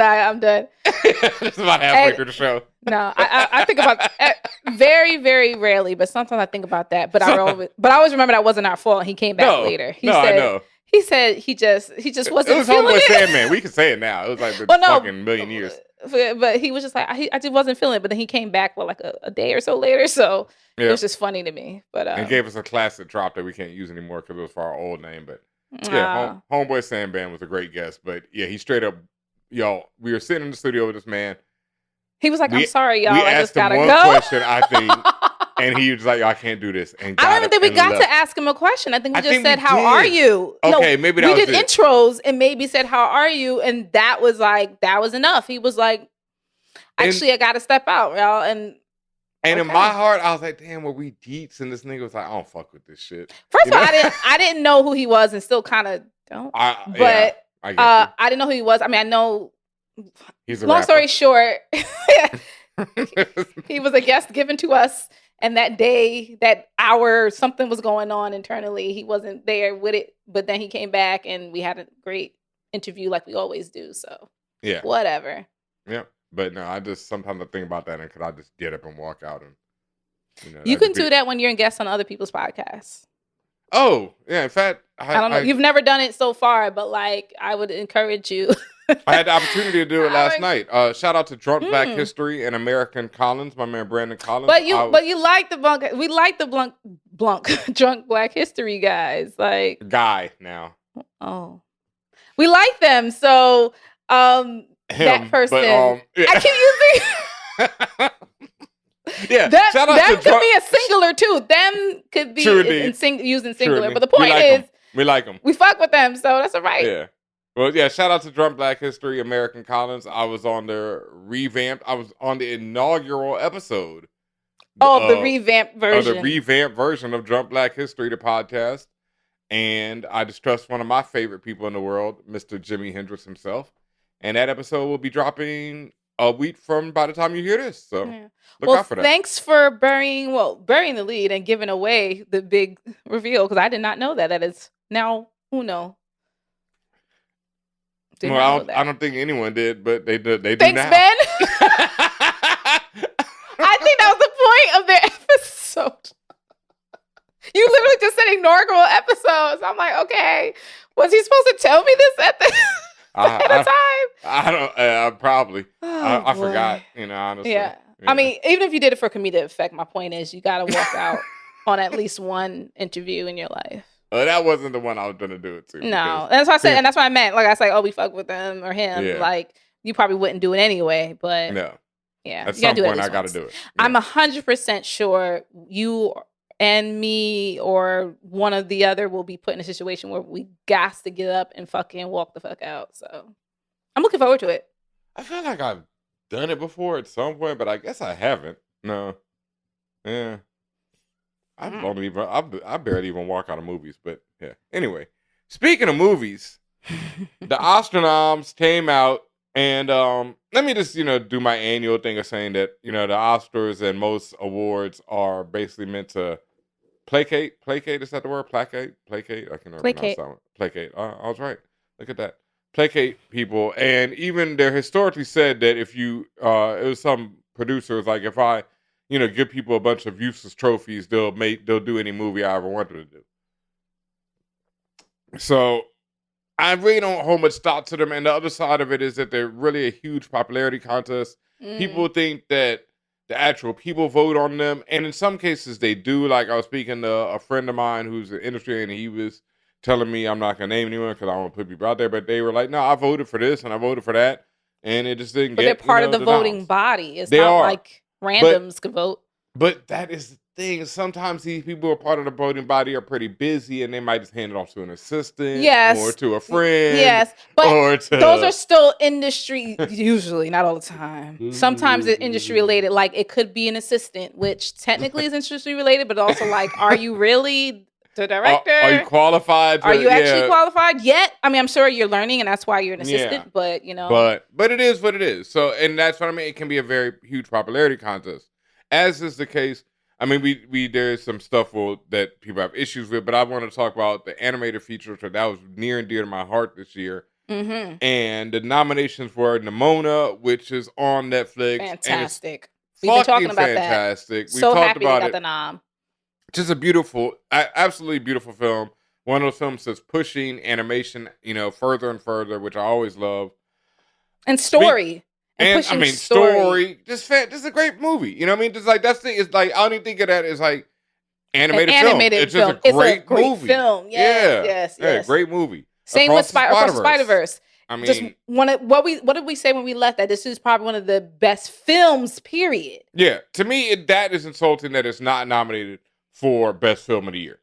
done. It's about halfway through the show. No, I think about very, very rarely, but sometimes I think about that. But I always remember that wasn't our fault. He came back later. I know. He said he just wasn't. It was feeling Homeboy it. Sandman. We can say it now. It was like fucking million years. But he was just like, I just wasn't feeling it. But then he came back for like a day or so later. So it was just funny to me. But and gave us a classic drop that we can't use anymore because it was for our old name. But yeah, Homeboy Sandman was a great guest. But yeah, he straight up, y'all. We were sitting in the studio with this man. He was like, I'm sorry, y'all. We I just asked him gotta one go. question, I think, and he was like, I can't do this. And I don't even think we got to ask him a question. I think we just said, how did. are you? Okay, maybe that was we it. did intros and maybe said, how are you? And that was enough. He was like, actually, I got to step out, y'all. And in my heart, I was like, damn, were we deets? And this nigga was like, I don't fuck with this shit. First of all, I didn't know who he was and still kind of don't. I didn't know who he was. I mean, I know. He's a long rapper. story short, he was a guest given to us. And that day, that hour, something was going on internally. He wasn't there with it. But then he came back and we had a great interview like we always do. So, yeah, whatever. Yeah. But no, sometimes I think about that and could I just get up and walk out and, you can do that when you're a guest on other people's podcasts. Oh, yeah. In fact, I don't know. You've never done it so far, but like, I would encourage you. I had the opportunity to do it last night. Shout out to Drunk Black History and American Collins, my man Brandon Collins. But you like the bunk. We like the Drunk Black History guys. Like guy now. Oh, we like them. So that person. But, I keep using. Yeah, them could be a singular too. Them could be using singular. But the point is, we like them. We fuck with them, so that's all right. Yeah. Well, yeah. Shout out to Drunk Black History, American Collins. I was on the inaugural episode. The revamped version. The revamped version of Drunk Black History, the podcast. And I distrust one of my favorite people in the world, Mr. Jimi Hendrix himself. And that episode will be dropping a week from by the time you hear this. So look out for that. Thanks for burying the lead and giving away the big reveal because I did not know that. That is now Uno. I don't think anyone did, but they do. They Thanks, now. Ben. I think point of their episode. You literally just said inaugural episodes. I'm like, okay, was he supposed to tell me this at the time? I don't. Probably. Oh, I forgot. Honestly. Yeah. I mean, even if you did it for comedic effect, my point is you got to walk out on at least one interview in your life. That wasn't the one I was gonna do it to. No, that's what I said, and that's what I meant. Like I said, oh, we fuck with them or him. Yeah. Like you probably wouldn't do it anyway, but No. Yeah. At some point, I got to do it. Yeah. I'm 100% sure you and me or one or the other will be put in a situation where we got to get up and fucking walk the fuck out. So I'm looking forward to it. I feel like I've done it before at some point, but I guess I haven't. No. Yeah. I barely even walk out of movies, but yeah. Anyway, speaking of movies, the Oscar noms came out, and let me just do my annual thing of saying that the Oscars and most awards are basically meant to placate. Is that the word? Placate. I can never pronounce that one. Placate. I was right. Look at that. Placate people, and even they're historically said that if you, it was some producers like if I, give people a bunch of useless trophies, they'll do any movie I ever wanted to do. So I really don't hold much stock to them, and the other side of it is that they're really a huge popularity contest. People think that the actual people vote on them, and in some cases they do. Like I was speaking to a friend of mine who's in the industry, and he was telling me, I'm not gonna name anyone because I don't want to put people out there, but they were like, no, I voted for this and I voted for that, and it just didn't but get. But they're part of the voting noms. body. It's they not are. like randoms could vote. But that is the thing. Sometimes these people who are part of the voting body are pretty busy, and they might just hand it off to an assistant, or to a friend, but those are still industry. Usually, not all the time. Sometimes it's industry related. Like it could be an assistant, which technically is industry related, but also like, are you really the director? Are you qualified? Are you actually qualified yet? I mean, I'm sure you're learning, and that's why you're an assistant. But but it is what it is. So, and that's what I mean. It can be a very huge popularity contest. As is the case, I mean, we there's some stuff that people have issues with, but I want to talk about the animated features, that was near and dear to my heart this year. Mm-hmm. And the nominations were Nimona, which is on Netflix. Fantastic. We've been talking about fantastic. that. So happy they got the nom. Just a beautiful, absolutely beautiful film. One of those films that's pushing animation, further and further, which I always love. And story. And I mean, story, just a great movie. You know what I mean? Just like that's the thing. It's like I don't even think of that as like animated film. It's just a great movie. Film. Yes. Yeah, great movie. Same with Across the Spider-Verse. I mean, just what did we say when we left? That this is probably one of the best films. Period. Yeah, to me, that is insulting that it's not nominated for best film of the year.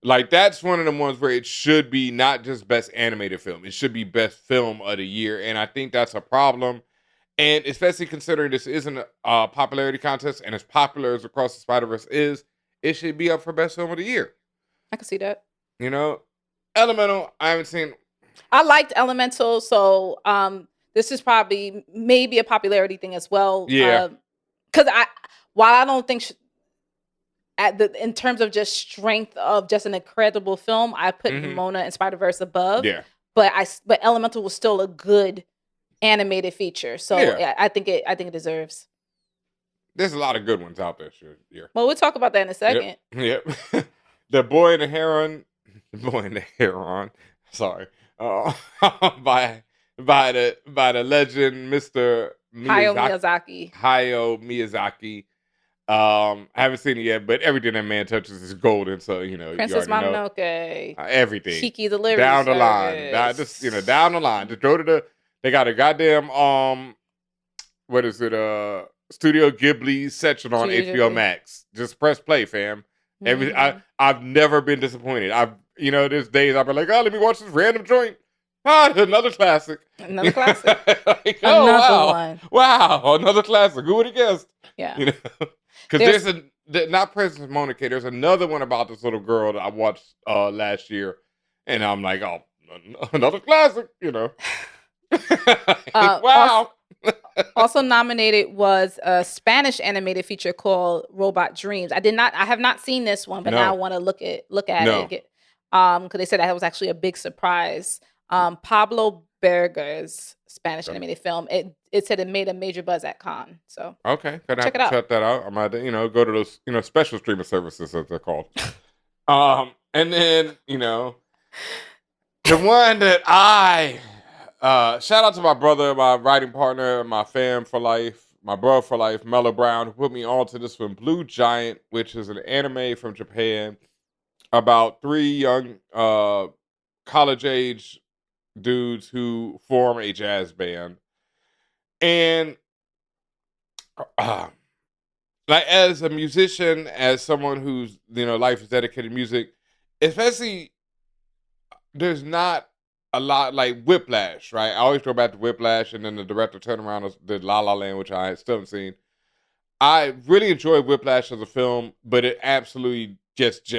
Like that's one of the ones where it should be not just best animated film. It should be best film of the year, and I think that's a problem. And especially considering this isn't a popularity contest, and as popular as Across the Spider-Verse is, it should be up for best film of the year. I can see that. Elemental, I haven't seen. I liked Elemental, so this is probably maybe a popularity thing as well. Yeah. Because while I don't think in terms of just strength of just an incredible film, I put Nimona and Spider-Verse above. Yeah. But Elemental was still a good animated feature, so I think it deserves. There's a lot of good ones out there. Sure. Well, we'll talk about that in a second. Yep. The Boy and the Heron. Sorry. By the legend, Mr. Hayao Miyazaki. I haven't seen it yet, but everything that man touches is golden. So Princess Mononoke, everything. Kiki the Delivery down the Service. line, down the line. Just go to They got a goddamn what is it? Studio Ghibli section on HBO Max. Just press play, fam. I've never been disappointed. There's days I've been like, let me watch this random joint. Another classic. Another classic. Like, one. Wow, another classic. Who would have guessed? Yeah. Because not Princess Mononoke. There's another one about this little girl that I watched last year, and I'm like, oh, another classic. Wow. Also nominated was a Spanish animated feature called Robot Dreams. I have not seen this one, but now I want to look at it. Because they said that was actually a big surprise. Pablo Berger's Spanish animated film. It said it made a major buzz at Cannes. So Okay, gonna have check it to out. check that out. I might, go to those, special streaming services as they're called. And then, the one that shout out to my brother, my writing partner, my fam for life, my brother for life, Mello Brown, who put me on to this one, Blue Giant, which is an anime from Japan about 3 young college age dudes who form a jazz band. And like as a musician, as someone whose life is dedicated to music, especially there's not a lot like Whiplash, right? I always go back to Whiplash, and then the director turned around and did La La Land, which I still haven't seen. I really enjoyed Whiplash as a film, but it absolutely just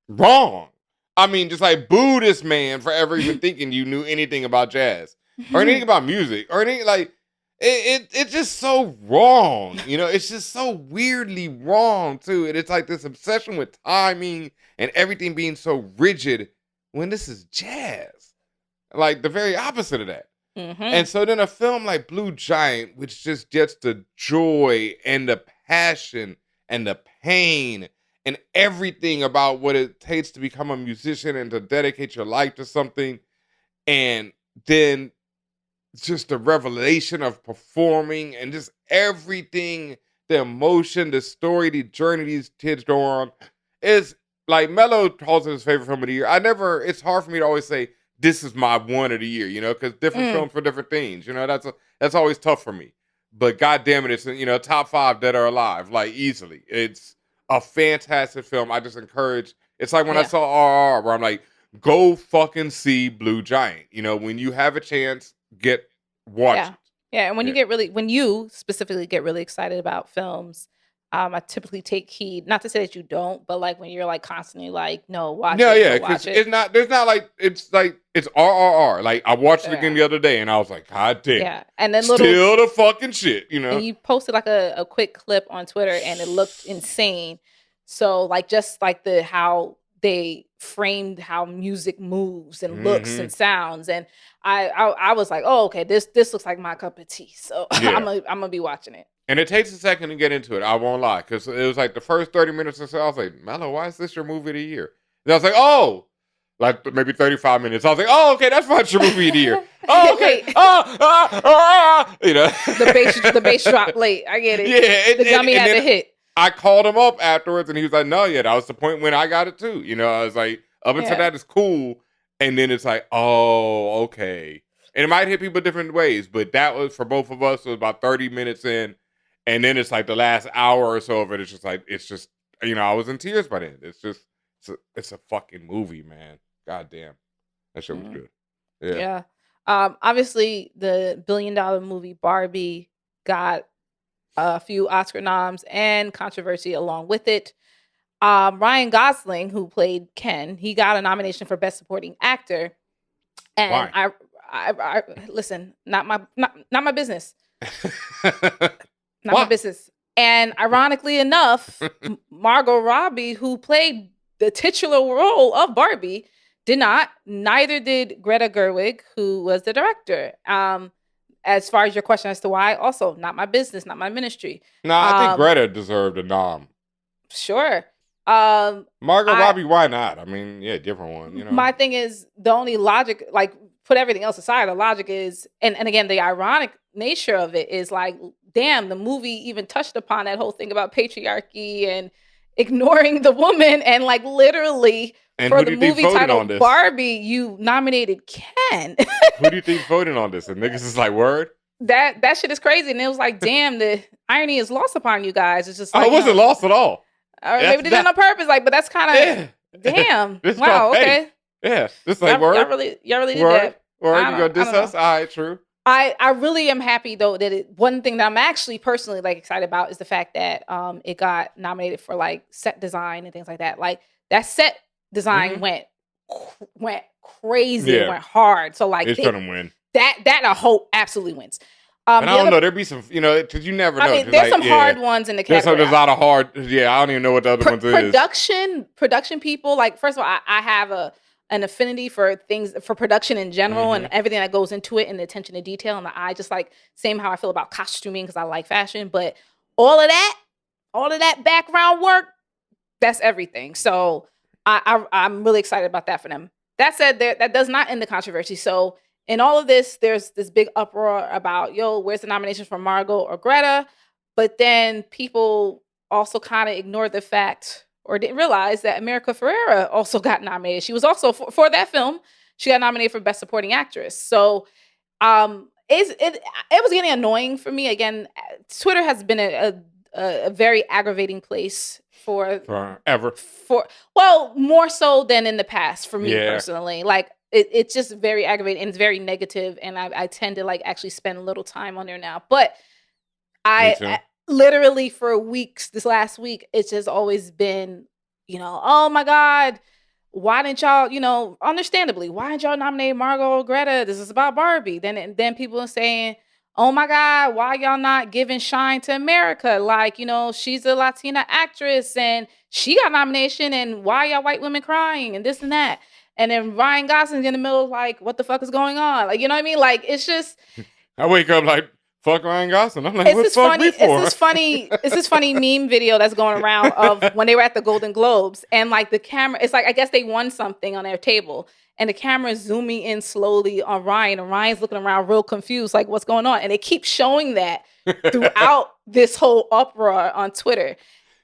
wrong. I mean, just like boo this man for ever even thinking you knew anything about jazz or anything about music or anything like it's just so wrong. It's just so weirdly wrong too. And it's like this obsession with timing and everything being so rigid when this is jazz. Like the very opposite of that. Mm-hmm. And so then a film like Blue Giant, which just gets the joy and the passion and the pain and everything about what it takes to become a musician and to dedicate your life to something, and then just the revelation of performing and just everything, the emotion, the story, the journey these kids go on, is like Mello calls it his favorite film of the year. It's hard for me to always say this is my one of the year, because different films for different things, that's always tough for me. But God damn it, it's top 5 dead or alive, like easily. It's a fantastic film. I just encourage. It's like when I saw RRR, where I'm like, go fucking see Blue Giant. When you have a chance, watch it. Yeah, and when you specifically get really excited about films, I typically take heed. Not to say that you don't, but like when you're like constantly like, no, watch it. Watch it. It's not. There's not like it's RRR. Like I watched it again the other day, and I was like, God damn. Yeah, and then still the fucking shit. And you posted like a quick clip on Twitter, and it looked insane. So like just like how they framed how music moves and looks and sounds, and I was like, oh, okay, this looks like my cup of tea. So I'm gonna be watching it. And it takes a second to get into it. I won't lie, because it was like the first 30 minutes or so. I was like, Mello, why is this your movie of the year? And I was like, oh, like maybe 35 minutes. I was like, oh, okay, that's not your movie of the year. Oh, okay. The bass drop late. I get it. Yeah, the dummy had to hit. I called him up afterwards, and he was like, no, that was the point when I got it too. I was like, up until that is cool, and then it's like, oh, okay. And it might hit people different ways, but that was for both of us. It was about 30 minutes in. And then it's like the last hour or so of it. It's just I was in tears by then. It's a fucking movie, man. God damn. That shit was good. Yeah. Obviously, the billion-dollar movie Barbie got a few Oscar noms and controversy along with it. Ryan Gosling, who played Ken, he got a nomination for Best Supporting Actor. And why? I listen, not my business. Not my business. And ironically enough, Margot Robbie, who played the titular role of Barbie, did not. Neither did Greta Gerwig, who was the director. As far as your question as to why, also not my business, not my ministry. No, I think Greta deserved a nom. Sure. Margot Robbie, why not? I mean, yeah, different one. My thing is the only logic, like put everything else aside, the logic is, and again, the ironic nature of it is like, damn, the movie even touched upon that whole thing about patriarchy and ignoring the woman, and like literally and for the movie titled Barbie, you nominated Ken. Who do you think voted on this? And niggas is like, word? That shit is crazy. And it was like, damn, the irony is lost upon you guys. It's just like, it wasn't lost at all. Or maybe they did it on purpose, like, but that's kind of damn. Wow, okay. Yeah. This like word. Y'all really did word? that. Word, you gonna diss us? All right, true. I really am happy though that one thing that I'm actually personally like excited about is the fact that it got nominated for like set design and things like that. Like that set design went crazy, went hard. So like it's gonna win. That I hope absolutely wins. And I don't know. There'd be some, because you never know. I mean, there's some hard ones in the category. There's a lot of hard. Yeah, I don't even know what the other ones is. Production people. Like, first of all, I have an affinity for things, for production in general, and Mhm. everything that goes into it, and the attention to detail and the eye. Just like same how I feel about costuming because I like fashion, but all of that background work, that's everything. So I'm really excited about that for them. That said, that does not end the controversy. So in all of this, there's this big uproar about, yo, where's the nomination for Margot or Greta? But then people also kind of ignored the fact or didn't realize that America Ferrera also got nominated. She was also for that film. She got nominated for Best Supporting Actress. So it was getting annoying for me. Again, Twitter has been a very aggravating place Forever. well, more so than in the past for me Yeah. personally. Like it's just very aggravating and it's very negative, and I tend to like actually spend a little time on there now. But I literally for weeks, this last week, it's just always been, oh my God, why didn't y'all, understandably, why didn't y'all nominate Margot or Greta? This is about Barbie. Then people are saying, oh my God, why y'all not giving shine to America? Like, she's a Latina actress and she got nomination, and why y'all white women crying and this and that? And then Ryan Gosling's in the middle of like, what the fuck is going on? Like, you know what I mean? Like, it's just, I wake up like, fuck Ryan Gosling. I'm like, it's what this fuck funny, me for? it's this funny meme video that's going around of when they were at the Golden Globes, and like the camera, it's like, I guess they won something on their table, and the camera is zooming in slowly on Ryan, and Ryan's looking around real confused, like what's going on? And they keep showing that throughout this whole uproar on Twitter.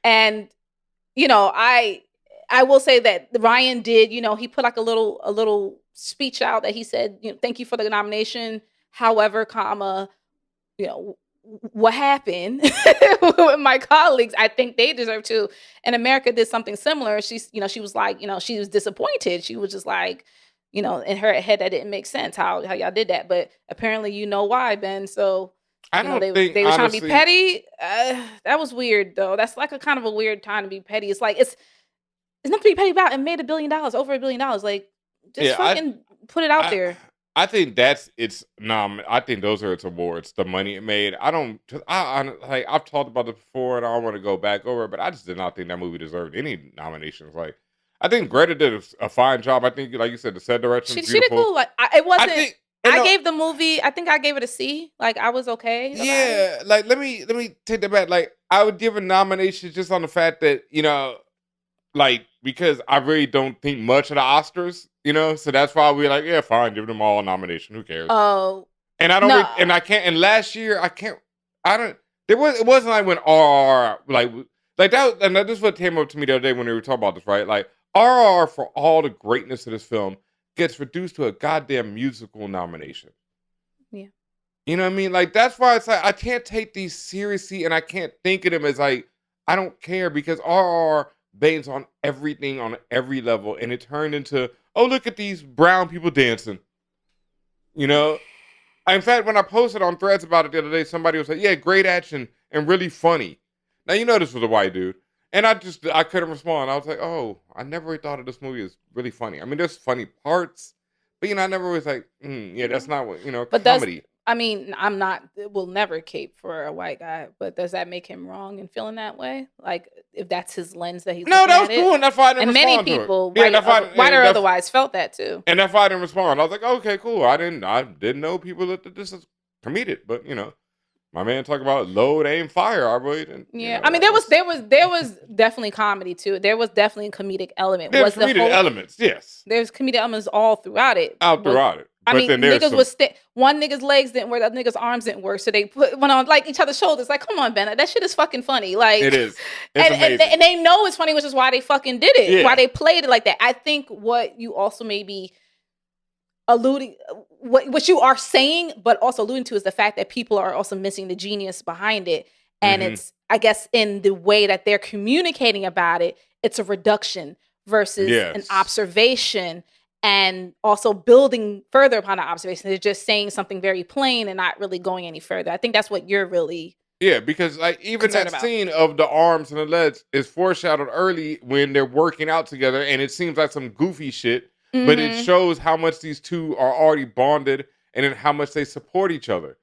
And, I will say that Ryan did, he put like a little speech out that he said, thank you for the nomination. However, what happened with my colleagues, I think they deserve to. And America did something similar. She was like, she was disappointed. She was just like, in her head, that didn't make sense how y'all did that. But apparently, why, Ben. So I they think, were trying to be honestly, petty. That was weird, though. That's like a kind of a weird time to be petty. It's like it's nothing to be petty about. It made $1 billion, over $1 billion. Like, just fucking put it out there. I think that's its I think those are its awards, the money it made. I've talked about it before, and I don't want to go back over it, but I just did not think that movie deserved any nominations. Like, I think Greta did a fine job. I think, like you said, the set direction was She did beautiful. cool. Like, it wasn't. I gave the movie, I think I gave it a C. Like, I was okay about Yeah, it. like let me take that back. Like, I would give a nomination just on the fact that, like, because I really don't think much of the Oscars, so that's why we're like, yeah, fine, give them all a nomination. Who cares? Oh, and I don't, and I can't. And last year, it wasn't like when RR like that. And this is what came up to me the other day when we were talking about this, right? Like, RR, for all the greatness of this film, gets reduced to a goddamn musical nomination. Yeah. You know what I mean? Like, that's why it's like I can't take these seriously, and I can't think of them as like, I don't care, because RR banes on everything on every level, and it turned into, oh, look at these brown people dancing. In fact, when I posted on Threads about it the other day, somebody was like, yeah, great action and really funny. Now, this was a white dude. And I couldn't respond. I was like, oh, I never really thought of this movie as really funny. I mean, there's funny parts, but, I never was like, yeah, that's not what, But comedy. will never cape for a white guy, but does that make him wrong in feeling that way? Like, if that's his lens that he's No, that was cool, and that's why I didn't respond many to it. people, white or otherwise, felt that too. And that's why I didn't respond. I was like, okay, cool. I didn't know people that this is comedic, but my man talking about load, aim, fire. I really didn't. Yeah, I mean, there was definitely comedy too. There was definitely a comedic element. There's comedic elements, yes. There's comedic elements all throughout it. Throughout it. I mean, niggas was one nigga's legs didn't work, the other nigga's arms didn't work, so they went on like each other's shoulders. Like, come on, Ben, that shit is fucking funny. Like, it is. It's amazing. And they know it's funny, which is why they fucking did it. Yeah. Why they played it like that. I think what you also maybe alluding, what you are saying, but also alluding to, is the fact that people are also missing the genius behind it, and it's, I guess, in the way that they're communicating about it, it's a reduction versus an observation. And also building further upon the observation. They're just saying something very plain and not really going any further. I think that's what you're really because like even that scene of the arms and the legs is foreshadowed early when they're working out together, and it seems like some goofy shit, but it shows how much these two are already bonded and then how much they support each other.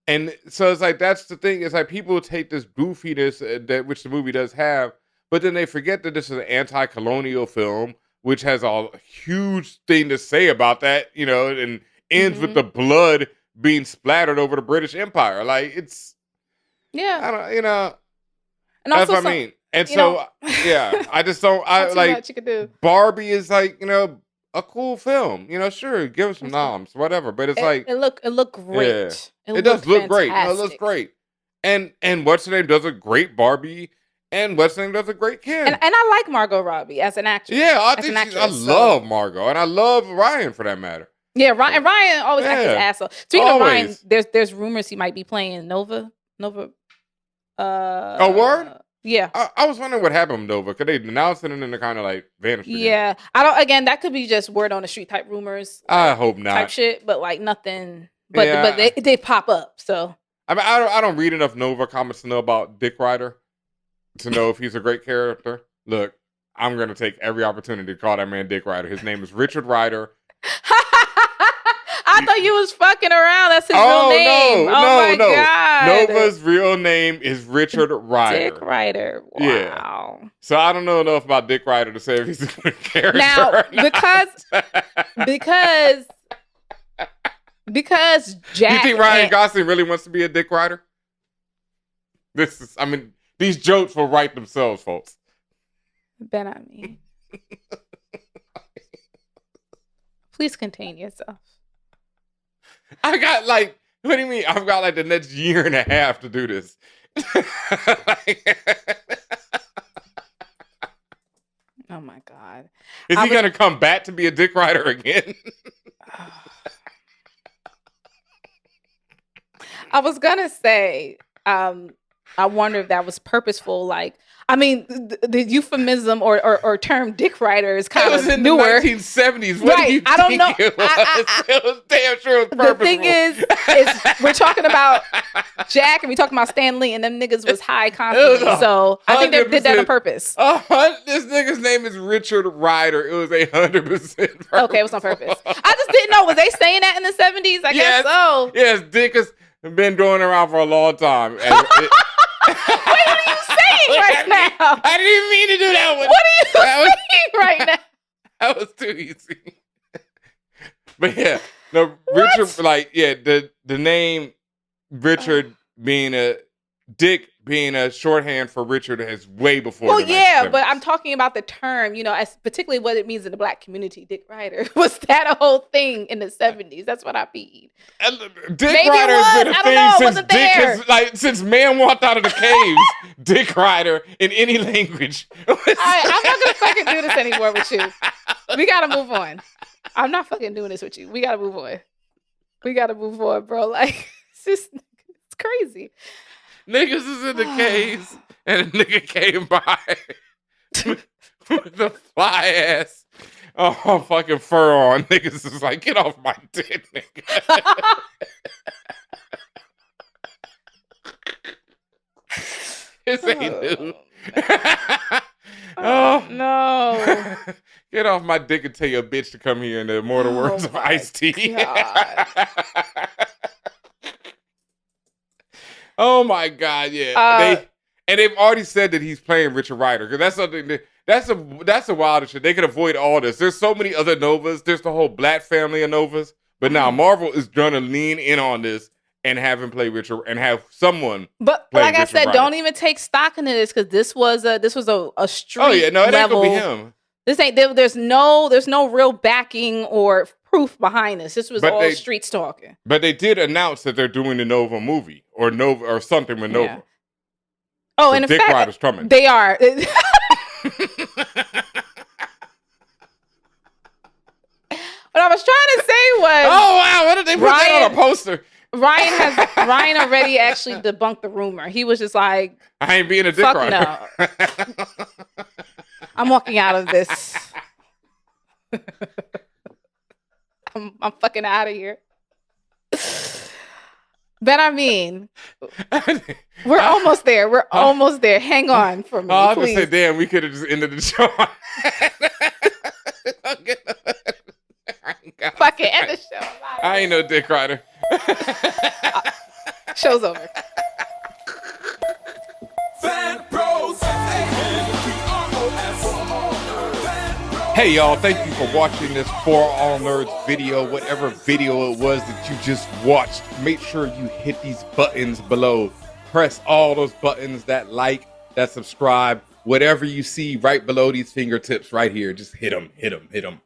And so it's like, that's the thing. It's like people take this goofiness that which the movie does have, but then they forget that this is an anti-colonial film which has a huge thing to say about that, and ends with the blood being splattered over the British Empire. Like, it's, I don't, And that's also what I mean. And so, I just don't, not too like, much you could do. Barbie is like, a cool film. Sure, give us some noms, whatever. But it's like, it looked great. Yeah. It does look great. It looks great. And what's her name does a great Barbie, and what's her name does a great Ken. And I like Margot Robbie as an actress. Yeah, I love Margot, and I love Ryan for that matter. Yeah, Ryan always acts his ass off. Speaking of Ryan, there's rumors he might be playing Nova. Oh, word? Yeah. I was wondering what happened with Nova. Could they announce it and then it kind of like vanished again? Yeah. I don't. Again, that could be just word on the street type rumors. I hope not. Type shit, but like nothing. But they pop up. So I mean, I don't read enough Nova comics to know about Dick Ryder to know if he's a great character. Look, I'm gonna take every opportunity to call that man Dick Ryder. His name is Richard Ryder. I thought you was fucking around. That's his real name. No. God. Nova's real name is Richard Ryder. Dick Ryder. Wow. Yeah. So I don't know enough about Dick Ryder to say if he's a good character. Now, because Jack. You think Ryan Gosling really wants to be a Dick Ryder? These jokes will write themselves, folks. Benhameen. Please contain yourself. I got what do you mean? I've got the next year and a half to do this. Oh my God. Is he going to come back to be a Dick Ryder again? I was going to say, I wonder if that was purposeful. The euphemism or term Dick Ryder is kind of newer. In the 1970s. What do you think I don't know. It was damn sure it was purposeful. The thing is we're talking about Jack and we talking about Stan Lee, and them niggas was high constantly. So I think they did that on purpose. This nigga's name is Richard Ryder. It was 100%. Okay, it was on purpose. I just didn't know. Was they saying that in the 70s? I guess so. Yes, Dick has been going around for a long time. Wait, what are you saying right now? I didn't even mean to do that one. What are you saying right now? That was too easy. But yeah, no, Richard, the name Richard being a Dick being a shorthand for Richard is way before. Well, yeah, but I'm talking about the term, as particularly what it means in the Black community. Dick Ryder, was that a whole thing in the 70s? That's what I feed. Dick Ryder has been a thing since since man walked out of the caves. Dick Ryder in any language. All right, I'm not gonna fucking do this anymore with you. We gotta move on. I'm not fucking doing this with you. We gotta move on. Bro. It's crazy. Niggas is in the caves, and a nigga came by with the fly ass fucking fur on. Niggas is like, get off my dick, nigga. This ain't new. Oh, no. Get off my dick and tell your bitch to come here in the immortal words of Ice-T. Oh my God, yeah. They've already said that he's playing Richard Ryder, because that's something that's a wilder shit. They could avoid all this. There's so many other Novas. There's the whole Black family of Novas. But now Marvel is gonna lean in on this and have him play Richard and have someone. But like I said, don't even take stock into this, because this was a street. Oh yeah, no, it ain't level. gonna be him. This ain't there's no real backing or proof behind this. This was all streets talking. But they did announce that they're doing the Nova movie or something with Nova. Yeah. Oh, so and in Dick fact, Ryder's coming. They are. What I was trying to say was, oh wow, what did they put that on a poster? Ryan already actually debunked the rumor. He was just like, I ain't being a Dick Ryder. No. I'm walking out of this. I'm fucking out of here. Benhameen, we're almost there. We're almost there. Hang on for me, I was please. gonna say, damn, we could have just ended the show. Fucking end the show. I ain't no Dick Ryder. Show's over. Hey, y'all, thank you for watching this For All Nerds video. Whatever video it was that you just watched, make sure you hit these buttons below. Press all those buttons, that like, that subscribe, whatever you see right below these fingertips right here. Just hit them, hit them, hit them.